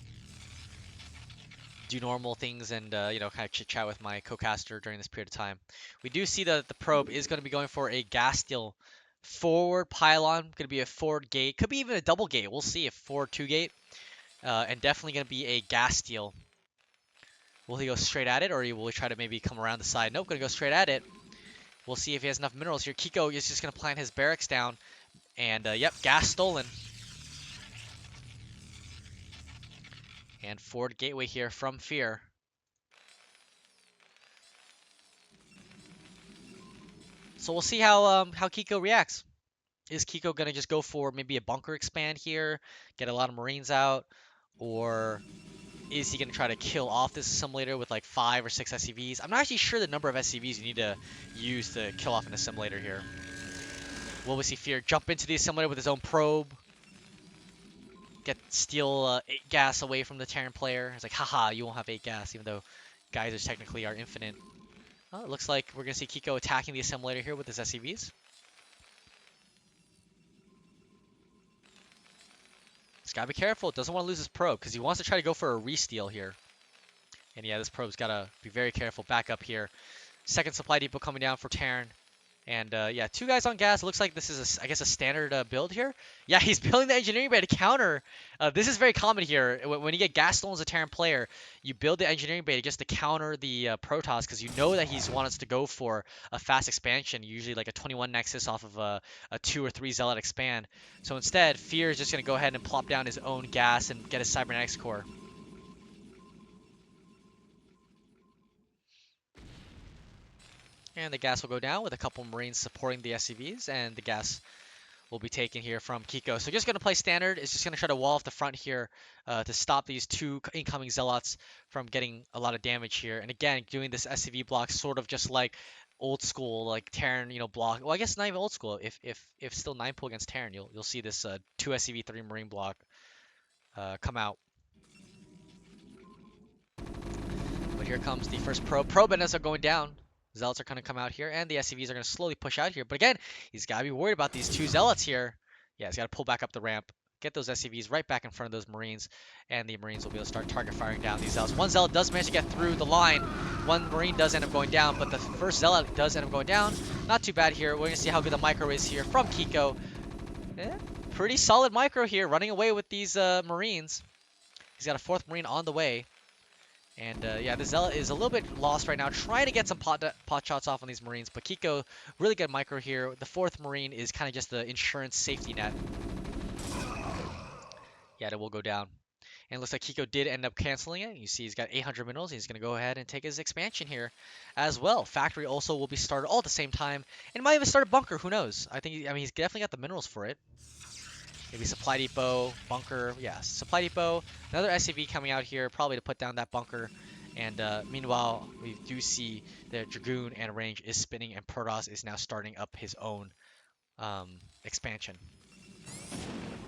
do normal things and you know, kind of chit chat with my co-caster during this period of time. We do see that the probe is going to be going for a gas steal forward pylon, going to be a forward gate, could be even a double gate. We'll see if forward 2 gate, and definitely going to be a gas steal. Will he go straight at it, or will he try to maybe come around the side? Nope, going to go straight at it. We'll see if he has enough minerals here. Kiko is just going to plant his barracks down, and yep, gas stolen. And forward gateway here from Fear. So we'll see how Kiko reacts. Is Kiko gonna just go for maybe a bunker expand here, get a lot of Marines out, or is he gonna try to kill off this assimilator with like 5 or 6 SCVs? I'm not actually sure the number of SCVs you need to use to kill off an assimilator here. Will we see Fear jump into the assimilator with his own probe? Steal 8 gas away from the Terran player. It's like, haha, you won't have 8 gas, even though geysers technically are infinite. Oh, it looks like we're going to see Kiko attacking the assimilator here with his SCVs. He's got to be careful. Doesn't want to lose his probe because he wants to try to go for a re-steal here. And yeah, this probe's got to be very careful. Back up here. Second supply depot coming down for Terran. And yeah, 2 guys on gas. It looks like this is, I guess, a standard build here. Yeah, he's building the engineering bay to counter. This is very common here. When you get gas stolen as a Terran player, you build the engineering bay just to counter the Protoss because you know that he's wanted to go for a fast expansion, usually like a 21 Nexus off of a 2 or 3 Zealot expand. So instead, Fear is just going to go ahead and plop down his own gas and get his Cybernetics core. And the gas will go down with a couple Marines supporting the SCVs, and the gas will be taken here from Kiko. So just going to play standard. It's just going to try to wall off the front here to stop these 2 incoming Zealots from getting a lot of damage here. And again, doing this SCV block sort of just like old school, like Terran, you know, block. Well, I guess not even old school. If still 9 pull against Terran, you'll see this 2 SCV 3 Marine block come out. But here comes the first probe. Probe ends up going down. Zealots are going to come out here, and the SCVs are going to slowly push out here. But again, he's got to be worried about these 2 Zealots here. Yeah, he's got to pull back up the ramp, get those SCVs right back in front of those Marines, and the Marines will be able to start target firing down these Zealots. 1 Zealot does manage to get through the line. 1 Marine does end up going down, but the first Zealot does end up going down. Not too bad here. We're going to see how good the micro is here from Kiko. pretty solid micro here, running away with these Marines. He's got a 4th Marine on the way. And yeah, the Zealot is a little bit lost right now, trying to get some pot shots off on these Marines. But Kiko, really good micro here. The 4th Marine is kind of just the insurance safety net. Yeah, that will go down. And it looks like Kiko did end up canceling it. You see he's got 800 minerals. He's going to go ahead and take his expansion here as well. Factory also will be started all at the same time. And might even start a bunker. Who knows? I mean, he's definitely got the minerals for it. Maybe supply depot, bunker. Yeah, supply depot. Another SCV coming out here, probably to put down that bunker. And meanwhile, we do see the Dragoon and range is spinning, and Protoss is now starting up his own expansion.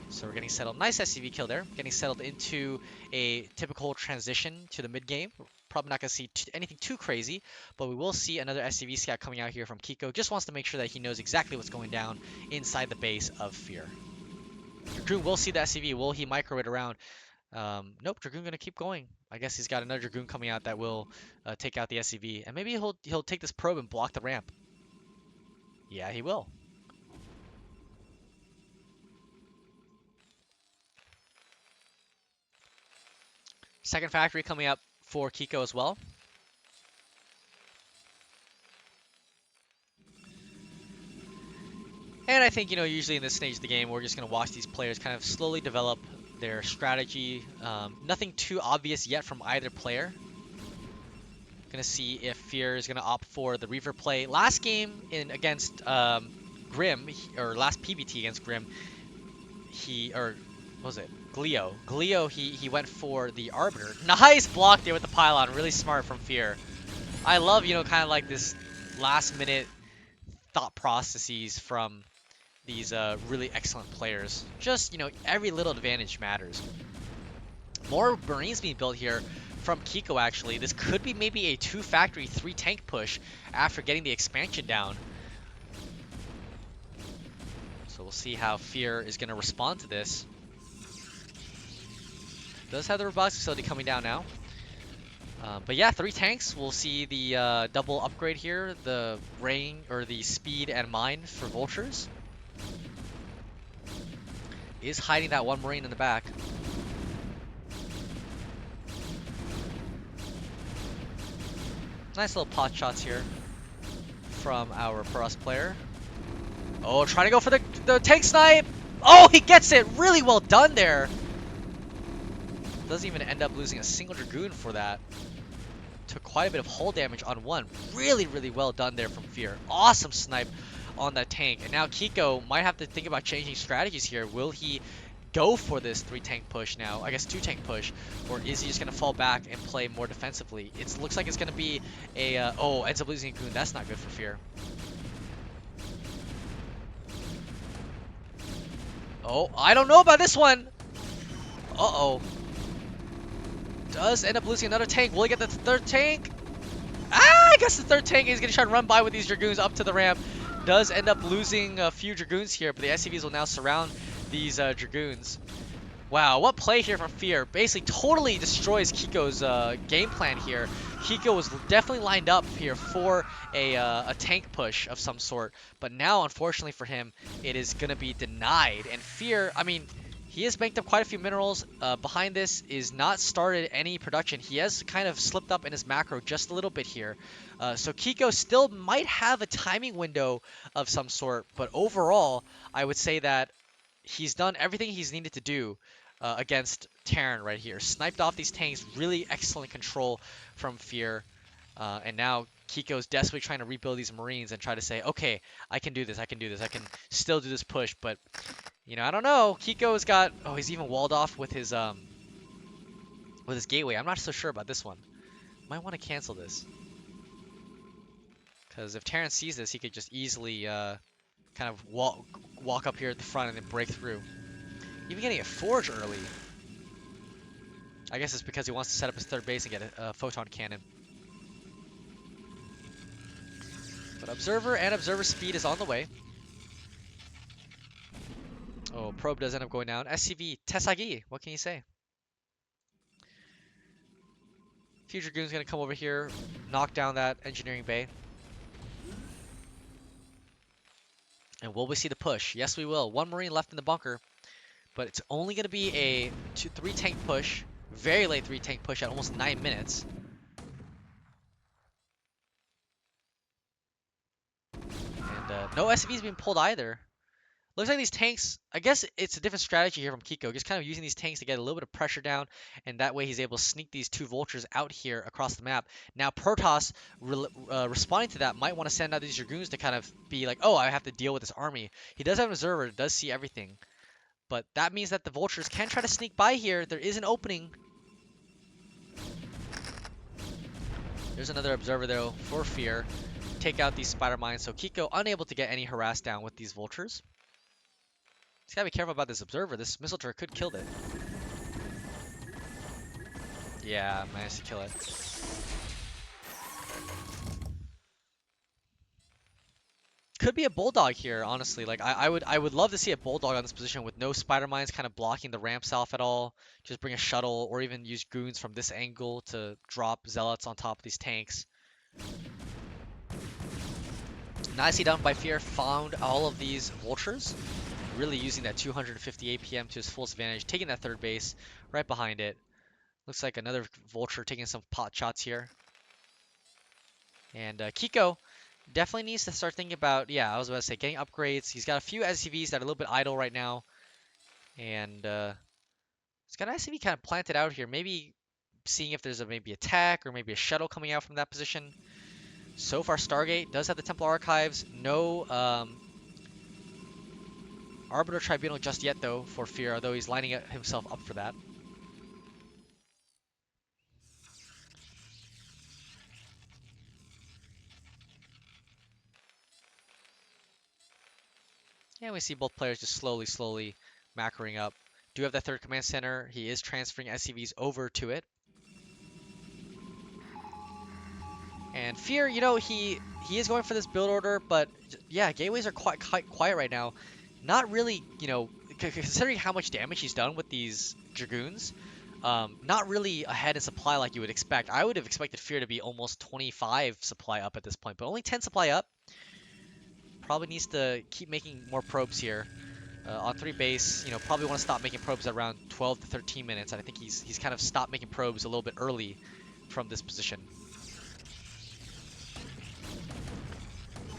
So we're getting settled. Nice SCV kill there. Getting settled into a typical transition to the mid game. Probably not going to see anything too crazy, but we will see another SCV scout coming out here from Kiko. Just wants to make sure that he knows exactly what's going down inside the base of Fear. Dragoon will see the SCV. Will he micro it around? Nope, Dragoon going to keep going. I guess he's got another Dragoon coming out that will take out the SCV. And maybe he'll take this probe and block the ramp. Yeah, he will. Second factory coming up for Kiko as well. And I think, usually in this stage of the game, we're just going to watch these players kind of slowly develop their strategy. Nothing too obvious yet from either player. Going to see if Fear is going to opt for the Reaver play. Last game against Grim, or last PBT against Grim, what was it? Glio, he went for the Arbiter. Nice block there with the pylon. Really smart from Fear. I love, kind of like this last minute thought processes from these really excellent players. Just, every little advantage matters. More Marines being built here from Kiko, actually. This could be maybe a 2-factory, 3-tank push after getting the expansion down. So we'll see how Fear is going to respond to this. Does have the robotics facility coming down now. But yeah, 3 tanks. We'll see the double upgrade here. The rain, or the speed and mine for vultures. Is hiding that 1 Marine in the back. Nice little pot shots here from our Protoss player. Oh, trying to go for the tank snipe. Oh, he gets it. Really well done there. Doesn't even end up losing a single Dragoon for that. Took quite a bit of hull damage on 1. Really, really well done there from Fear. Awesome snipe on that tank. And now Kiko might have to think about changing strategies here. Will he go for this 3-tank push now? I guess 2-tank push. Or is he just going to fall back and play more defensively? It looks like it's going to be a... ends up losing a Goon. That's not good for Fear. Oh, I don't know about this one. Uh-oh. Does end up losing another tank. Will he get the 3rd tank? I guess the 3rd tank is going to try to run by with these Dragoons up to the ramp. Does end up losing a few Dragoons here, but the SCVs will now surround these Dragoons. Wow, what play here from Fear. Basically totally destroys Kiko's game plan here. Kiko was definitely lined up here for a tank push of some sort, but now, unfortunately for him, it is going to be denied. And Fear, I mean... he has banked up quite a few minerals. Behind this is not started any production. He has kind of slipped up in his macro just a little bit here. So Kiko still might have a timing window of some sort. But overall, I would say that he's done everything he's needed to do against Terran right here. Sniped off these tanks. Really excellent control from Fear. And now Kiko's desperately trying to rebuild these Marines and try to say, okay, I can do this. I can do this. I can still do this push. But... I don't know. Kiko's got... oh, he's even walled off with his gateway. I'm not so sure about this one. Might want to cancel this. Because if Terran sees this, he could just easily kind of walk up here at the front and then break through. Even getting a forge early. I guess it's because he wants to set up his 3rd base and get a photon cannon. But Observer and Observer speed is on the way. Oh, probe does end up going down. SCV, Tesagi, what can you say? Future Goon's going to come over here, knock down that engineering bay. And will we see the push? Yes, we will. 1 Marine left in the bunker. but it's only going to be a 3 tank push, very late 3 tank push at almost 9 minutes. And no SCVs being pulled either. Looks like these tanks, I guess it's a different strategy here from Kiko, just kind of using these tanks to get a little bit of pressure down, and that way he's able to sneak these 2 vultures out here across the map. Now Protoss, responding to that, might want to send out these Dragoons to kind of be like, oh, I have to deal with this army. He does have an observer, does see everything, but that means that the vultures can try to sneak by here. There is an opening. There's another observer though for Fear. Take out these spider mines, so Kiko unable to get any harass down with these vultures. He's gotta be careful about this observer. This missile turret could kill it. Yeah, managed to kill it. Could be a bulldog here, honestly. Like I would love to see a bulldog on this position with no spider mines kind of blocking the ramps off at all. Just bring a shuttle or even use goons from this angle to drop zealots on top of these tanks. Nicely done by Fear. Found all of these vultures. Really using that 250 APM to his fullest advantage, taking that 3rd base right behind it. Looks like another vulture taking some pot shots here. And Kiko definitely needs to start thinking about, yeah, I was about to say, getting upgrades. He's got a few SCVs that are a little bit idle right now. And he's got an SCV kind of planted out here. Maybe seeing if there's maybe a tech or maybe a shuttle coming out from that position. So far, Stargate does have the Templar Archives. No Arbiter Tribunal just yet, though, for Fear, although he's lining himself up for that. And we see both players just slowly macroing up. Do have that 3rd command center. He is transferring SCVs over to it. And Fear, you know, he is going for this build order, but yeah, gateways are quite quiet right now. Not really, you know, considering how much damage he's done with these Dragoons, not really ahead in supply like you would expect. I would have expected Fear to be almost 25 supply up at this point, but only 10 supply up. Probably needs to keep making more probes here. On 3 base, you know, probably want to stop making probes at around 12 to 13 minutes. And I think he's kind of stopped making probes a little bit early from this position.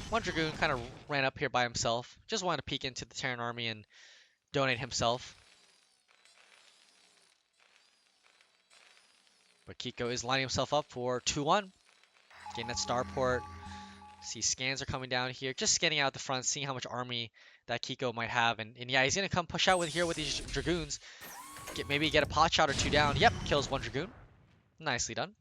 One Dragoon kind of ran up here by himself. Just wanted to peek into the Terran army and donate himself. But Kiko is lining himself up for 2-1. Getting that starport. See, scans are coming down here. Just scanning out the front, seeing how much army that Kiko might have. And yeah, he's going to come push out with these Dragoons. Maybe get a pot shot or 2 down. Yep, kills 1 Dragoon. Nicely done.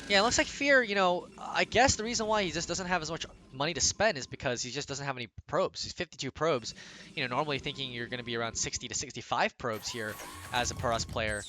Yeah, it looks like Fear, you know, I guess the reason why he just doesn't have as much money to spend is because he just doesn't have any probes. He's 52 probes. You know, normally thinking you're going to be around 60 to 65 probes here as a Protoss player.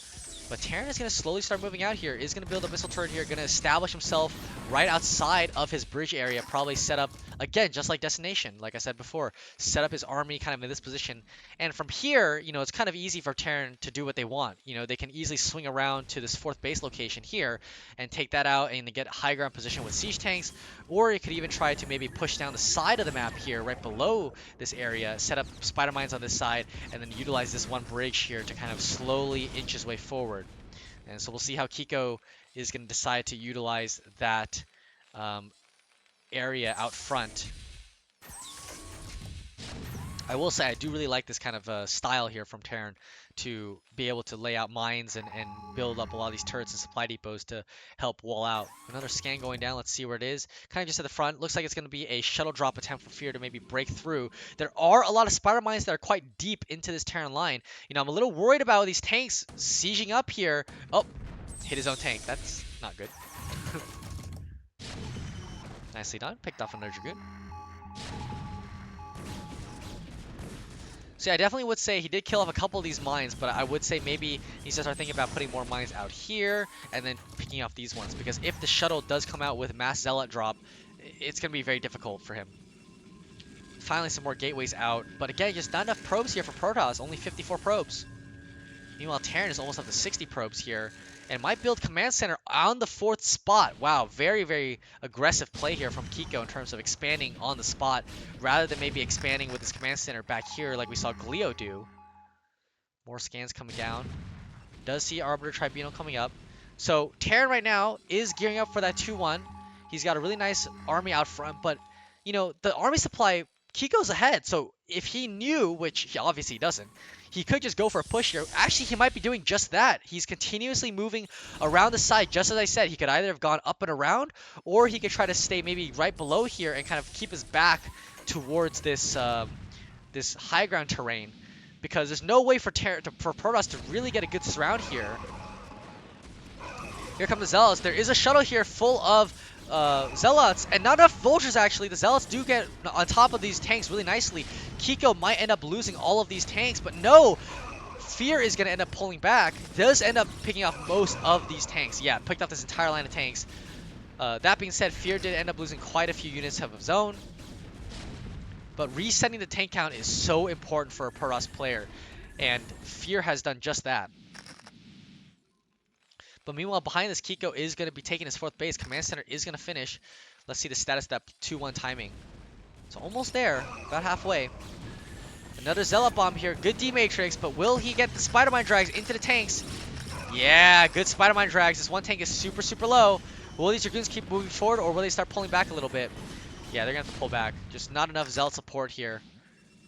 But Terran is going to slowly start moving out here. Is going to build a missile turret here. Going to establish himself right outside of his bridge area. Probably set up, again, just like Destination, like I said before. Set up his army kind of in this position. And from here, you know, it's kind of easy for Terran to do what they want. You know, they can easily swing around to this 4th base location here and take that out and get high ground position with siege tanks. Or you could even try to maybe push down the side of the map here, right below this area. Set up spider mines on this side and then utilize this one bridge here to kind of slowly inch his way forward. And so we'll see how Kiko is going to decide to utilize that area out front. I will say I do really like this kind of style here from Terran to be able to lay out mines and build up a lot of these turrets and supply depots to help wall out. Another scan going down. Let's see where it is. Kind of just at the front. Looks like it's going to be a shuttle drop attempt for Fear to maybe break through. There are a lot of spider mines that are quite deep into this Terran line. You know, I'm a little worried about these tanks sieging up here. Oh, hit his own tank. That's not good. Nicely done. Picked off another Dragoon. So yeah, I definitely would say he did kill off a couple of these mines, but I would say maybe he needs to start thinking about putting more mines out here and then picking off these ones. Because if the shuttle does come out with mass zealot drop, it's going to be very difficult for him. Finally, some more gateways out. But again, just not enough probes here for Protoss. Only 54 probes. Meanwhile, Terran is almost up to 60 probes here. and might build command center on the 4th spot. Wow, very, very aggressive play here from Kiko in terms of expanding on the spot rather than maybe expanding with his command center back here like we saw Glio do. More scans coming down. Does see Arbiter Tribunal coming up. So Terran right now is gearing up for that 2-1. He's got a really nice army out front, but you know, the army supply, Kiko's ahead. So if he knew, which he obviously doesn't, he could just go for a push here. Actually, he might be doing just that. He's continuously moving around the side. Just as I said, he could either have gone up and around, or he could try to stay maybe right below here and kind of keep his back towards this this high ground terrain. Because there's no way for Protoss to really get a good surround here. Here come the Zealots. There is a shuttle here full of Zealots, and not enough Vultures actually. The Zealots do get on top of these tanks really nicely. Kiko might end up losing all of these tanks, but no! Fear is going to end up pulling back. Does end up picking off most of these tanks. Yeah, picked off this entire line of tanks. That being said, Fear did end up losing quite a few units of his own. But resetting the tank count is so important for a Protoss player, and Fear has done just that. But meanwhile, behind this, Kiko is going to be taking his 4th base. Command Center is going to finish. Let's see the status of that 2-1 timing. So almost there, about halfway. Another Zealot Bomb here. Good D-Matrix, but will he get the Spider-Mine Drags into the tanks? Yeah, good Spider-Mine Drags. This one tank is super, super low. Will these Dragoons keep moving forward, or will they start pulling back a little bit? Yeah, they're going to have to pull back. Just not enough Zealot support here.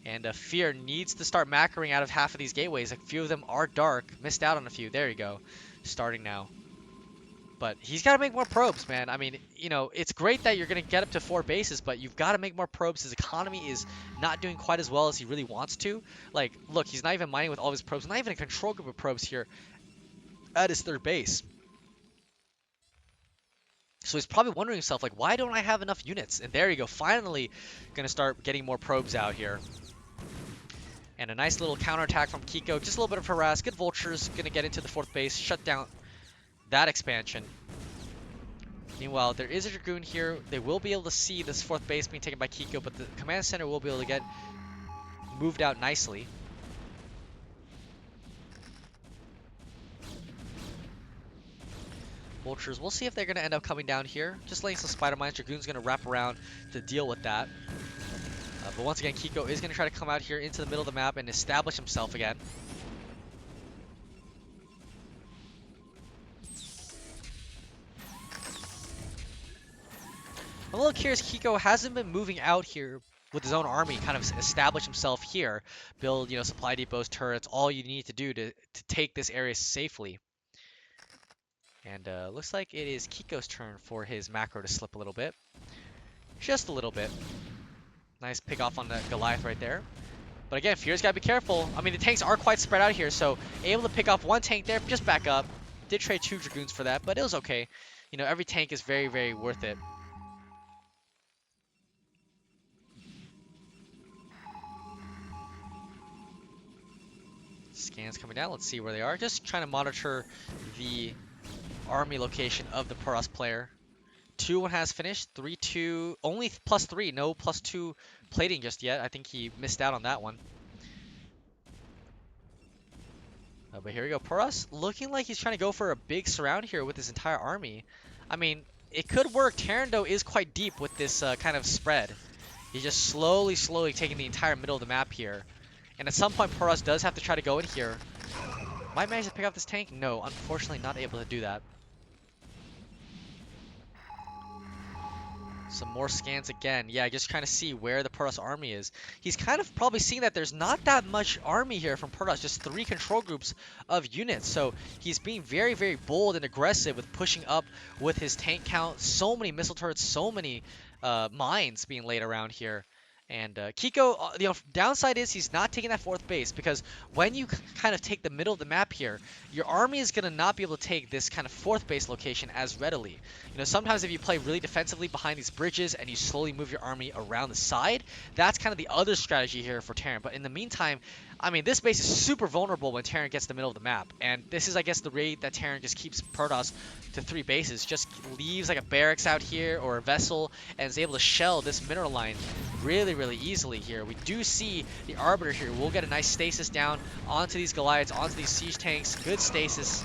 And Fear needs to start macroing out of half of these gateways. A few of them are dark. Missed out on a few. There you go. Starting now. But he's got to make more probes, man. I mean, you know, it's great that you're going to get up to 4 bases, but you've got to make more probes. His economy is not doing quite as well as he really wants to. Like, look, he's not even mining with all of his probes. Not even a control group of probes here at his 3rd base. So he's probably wondering himself, like, why don't I have enough units? And there you go. Finally going to start getting more probes out here. And a nice little counterattack from Kiko. Just a little bit of harass. Good Vultures. Going to get into the 4th base. Shut down that expansion. Meanwhile, there is a Dragoon here. They will be able to see this 4th base being taken by Kiko, but the command center will be able to get moved out nicely. Vultures, we'll see if they're going to end up coming down here. Just laying some Spider Mines. Dragoon's going to wrap around to deal with that. But once again, Kiko is going to try to come out here into the middle of the map and establish himself again. I'm a little curious, Kiko hasn't been moving out here with his own army, kind of establish himself here, build, you know, supply depots, turrets, all you need to do to take this area safely. And looks like it is Kiko's turn for his macro to slip a little bit. Just a little bit. Nice pick off on the Goliath right there. But again, Fear's got to be careful. I mean, the tanks are quite spread out here, so able to pick off one tank there, just back up. Did trade 2 Dragoons for that, but it was okay. You know, every tank is very, very worth it. Scans coming down. Let's see where they are. Just trying to monitor the army location of the Protoss player. 2-1 has finished. 3-2. Only +3. No +2 plating just yet. I think he missed out on that one. But here we go. Protoss looking like he's trying to go for a big surround here with his entire army. I mean, it could work. Terran, though, is quite deep with this kind of spread. He's just slowly taking the entire middle of the map here. And at some point, Protoss does have to try to go in here. Might manage to pick up this tank? No, unfortunately not able to do that. Some more scans again. Yeah, just trying to see where the Protoss army is. He's kind of probably seeing that there's not that much army here from Protoss, just 3 control groups of units. So he's being very, very bold and aggressive with pushing up with his tank count. So many missile turrets, so many mines being laid around here. And Kiko, the downside is he's not taking that 4th base, because when you kind of take the middle of the map here, your army is going to not be able to take this kind of 4th base location as readily. You know, sometimes if you play really defensively behind these bridges and you slowly move your army around the side, that's kind of the other strategy here for Terran. But in the meantime, I mean, this base is super vulnerable when Terran gets to the middle of the map. And this is, I guess, the rate that Terran just keeps Protoss to 3 bases. Just leaves like a barracks out here or a vessel and is able to shell this mineral line really, really easily here. We do see the Arbiter here. We'll get a nice stasis down onto these Goliaths, onto these siege tanks. Good stasis.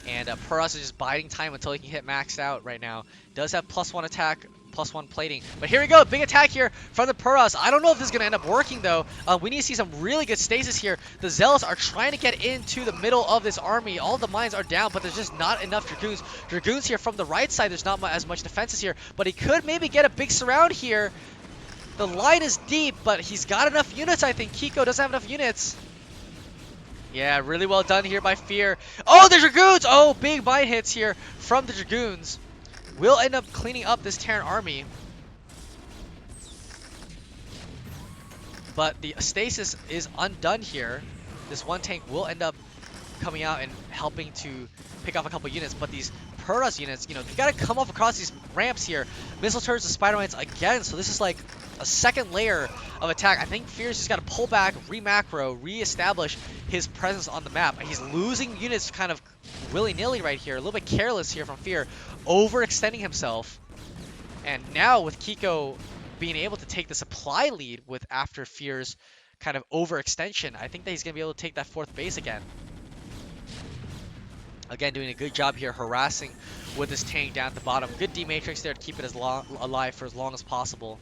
And Protoss is just biding time until he can hit maxed out right now. Does have +1 attack, +1 plating. But here we go, big attack here from the Protoss. I don't know if this is going to end up working though. We need to see some really good stasis here. The Zealots are trying to get into the middle of this army. All the mines are down, but there's just not enough Dragoons. Dragoons here from the right side, there's not as much defenses here. But he could maybe get a big surround here. The line is deep, but he's got enough units, I think. Kiko doesn't have enough units. Yeah, really well done here by Fear. Oh, the Dragoons! Oh, big mine hits here from the Dragoons. We'll end up cleaning up this Terran army. But the stasis is undone here. This one tank will end up coming out and helping to pick off a couple units. But these Protoss units, you know, they got to come off across these ramps here. Missile turrets and spider mines again. So this is like a second layer of attack. I think Fear's just got to pull back, re-macro, re-establish his presence on the map. He's losing units kind of willy-nilly right here. A little bit careless here from Fear, overextending himself. And now with Kiko being able to take the supply lead with after Fear's kind of overextension, I think that he's going to be able to take that 4th base again. Again, doing a good job here harassing with this tank down at the bottom. Good D-Matrix there to keep it alive for as long as possible.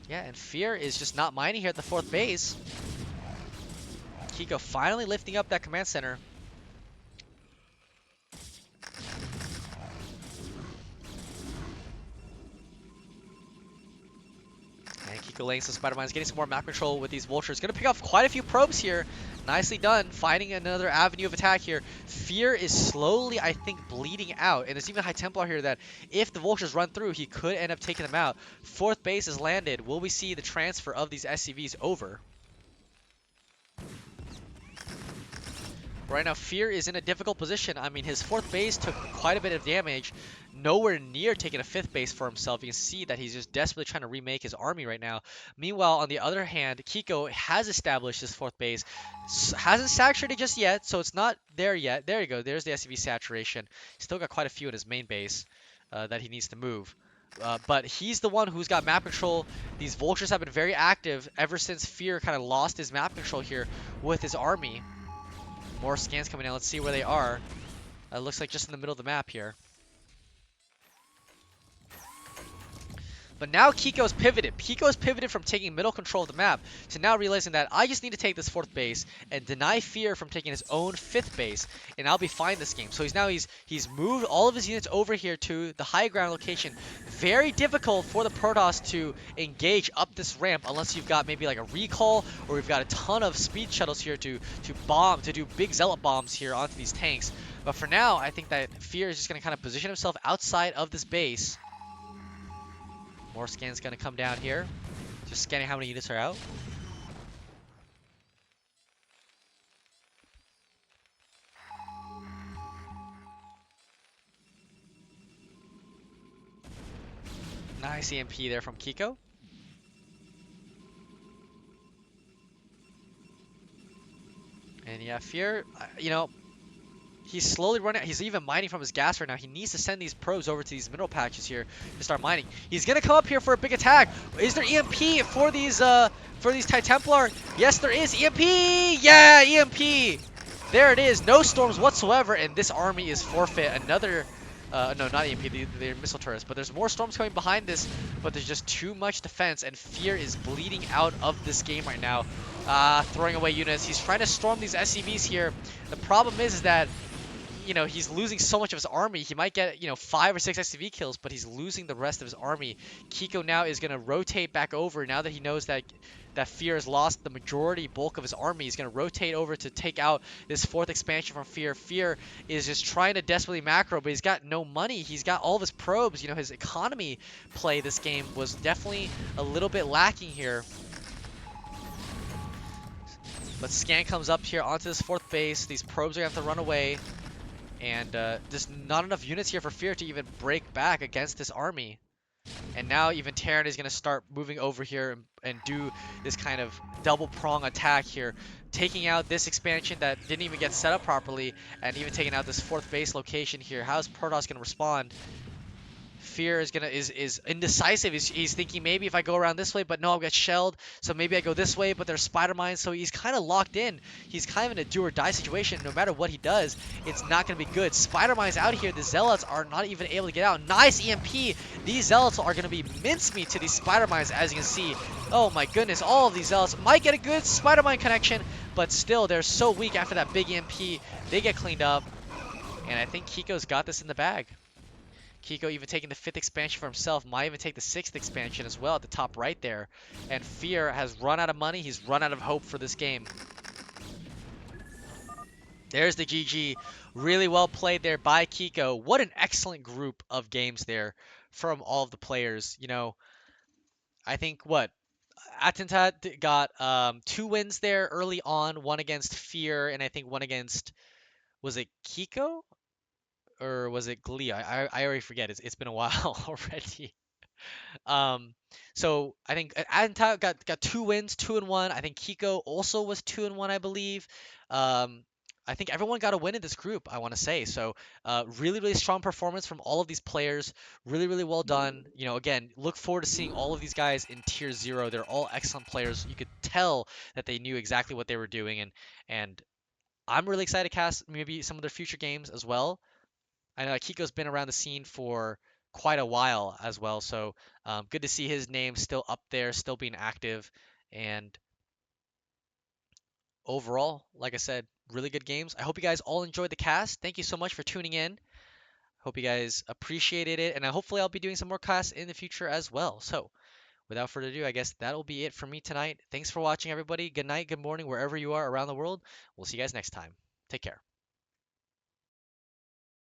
Yeah, and Fear is just not mining here at the 4th base. Kiko finally lifting up that command center. And Kiko laying some spider mines, getting some more map control with these vultures. Gonna pick off quite a few probes here. Nicely done, finding another avenue of attack here. Fear is slowly, I think, bleeding out. And there's even High Templar here that if the vultures run through, he could end up taking them out. 4th base is landed. Will we see the transfer of these SCVs over? Right now, Fear is in a difficult position. I mean, his 4th base took quite a bit of damage. Nowhere near taking a 5th base for himself. You can see that he's just desperately trying to remake his army right now. Meanwhile, on the other hand, Kiko has established his 4th base. Hasn't saturated just yet, so it's not there yet. There you go. There's the SCV saturation. He's still got quite a few in his main base that he needs to move. But he's the one who's got map control. These vultures have been very active ever since Fear kind of lost his map control here with his army. More scans coming in. Let's see where they are. Looks like just in the middle of the map here. But now Kiko's pivoted. Kiko's pivoted from taking middle control of the map to now realizing that I just need to take this 4th base and deny Fear from taking his own 5th base, and I'll be fine this game. So he's moved all of his units over here to the high ground location. Very difficult for the Protoss to engage up this ramp unless you've got maybe like a recall, or we've got a ton of speed shuttles here to do big zealot bombs here onto these tanks. But for now, I think that Fear is just going to kind of position himself outside of this base. More scans gonna come down here. Just scanning how many units are out. Nice EMP there from Kiko. And yeah, Fear, you know, he's slowly running. He's even mining from his gas right now. He needs to send these probes over to these mineral patches here to start mining. He's gonna come up here for a big attack. Is there EMP for these High Templar? Yes, there is EMP. Yeah, EMP. There it is. No storms whatsoever, and this army is forfeit. Another, no, not EMP. They're missile turrets, but there's more storms coming behind this. But there's just too much defense, and Fear is bleeding out of this game right now. Throwing away units. He's trying to storm these SCVs here. The problem is that, you know, he's losing so much of his army. He might get, you know, 5 or 6 SCV kills, but he's losing the rest of his army. Kiko now is going to rotate back over now that he knows that Fear has lost the bulk of his army. He's going to rotate over to take out this 4th expansion from Fear. Fear is just trying to desperately macro, but he's got no money. He's got all of his probes. You know, his economy play this game was definitely a little bit lacking here. But scan comes up here onto this 4th base. These probes are going to have to run away. And there's not enough units here for Fear to even break back against this army. And now even Terran is going to start moving over here and do this kind of double prong attack here. Taking out this expansion that didn't even get set up properly. And even taking out this 4th base location here. How's Protoss going to respond? Fear is indecisive. He's thinking maybe if I go around this way, but no, I'll get shelled. So maybe I go this way, but there's spider mines. So he's kind of locked in. He's kind of in a do or die situation. No matter what he does, it's not going to be good. Spider mines out here. The zealots are not even able to get out. Nice EMP. These zealots are going to be mincemeat to these spider mines, as you can see. Oh my goodness, all of these zealots might get a good spider mine connection, but still they're so weak after that big EMP. They get cleaned up, and I think Kiko's got this in the bag. Kiko even taking the 5th expansion for himself, might even take the 6th expansion as well at the top right there. And Fear has run out of money. He's run out of hope for this game. There's the GG. Really well played there by Kiko. What an excellent group of games there from all of the players. You know, I think what? Attentat got 2 wins there early on. One against Fear, and I think one against, was it Kiko? Or was it Glee? I already forget. It's been a while already. Um, so I think Attentat got 2 wins, 2-1. I think Kiko also was 2-1, I believe. Um, I think everyone got a win in this group, I want to say. So really, really strong performance from all of these players. Really, really well done. You know, again, look forward to seeing all of these guys in Tier 0. They're all excellent players. You could tell that they knew exactly what they were doing, and I'm really excited to cast maybe some of their future games as well. I know Kiko's been around the scene for quite a while as well, so good to see his name still up there, still being active. And overall, like I said, really good games. I hope you guys all enjoyed the cast. Thank you so much for tuning in. Hope you guys appreciated it, and hopefully I'll be doing some more casts in the future as well. So without further ado, I guess that'll be it for me tonight. Thanks for watching, everybody. Good night, good morning, wherever you are around the world. We'll see you guys next time. Take care.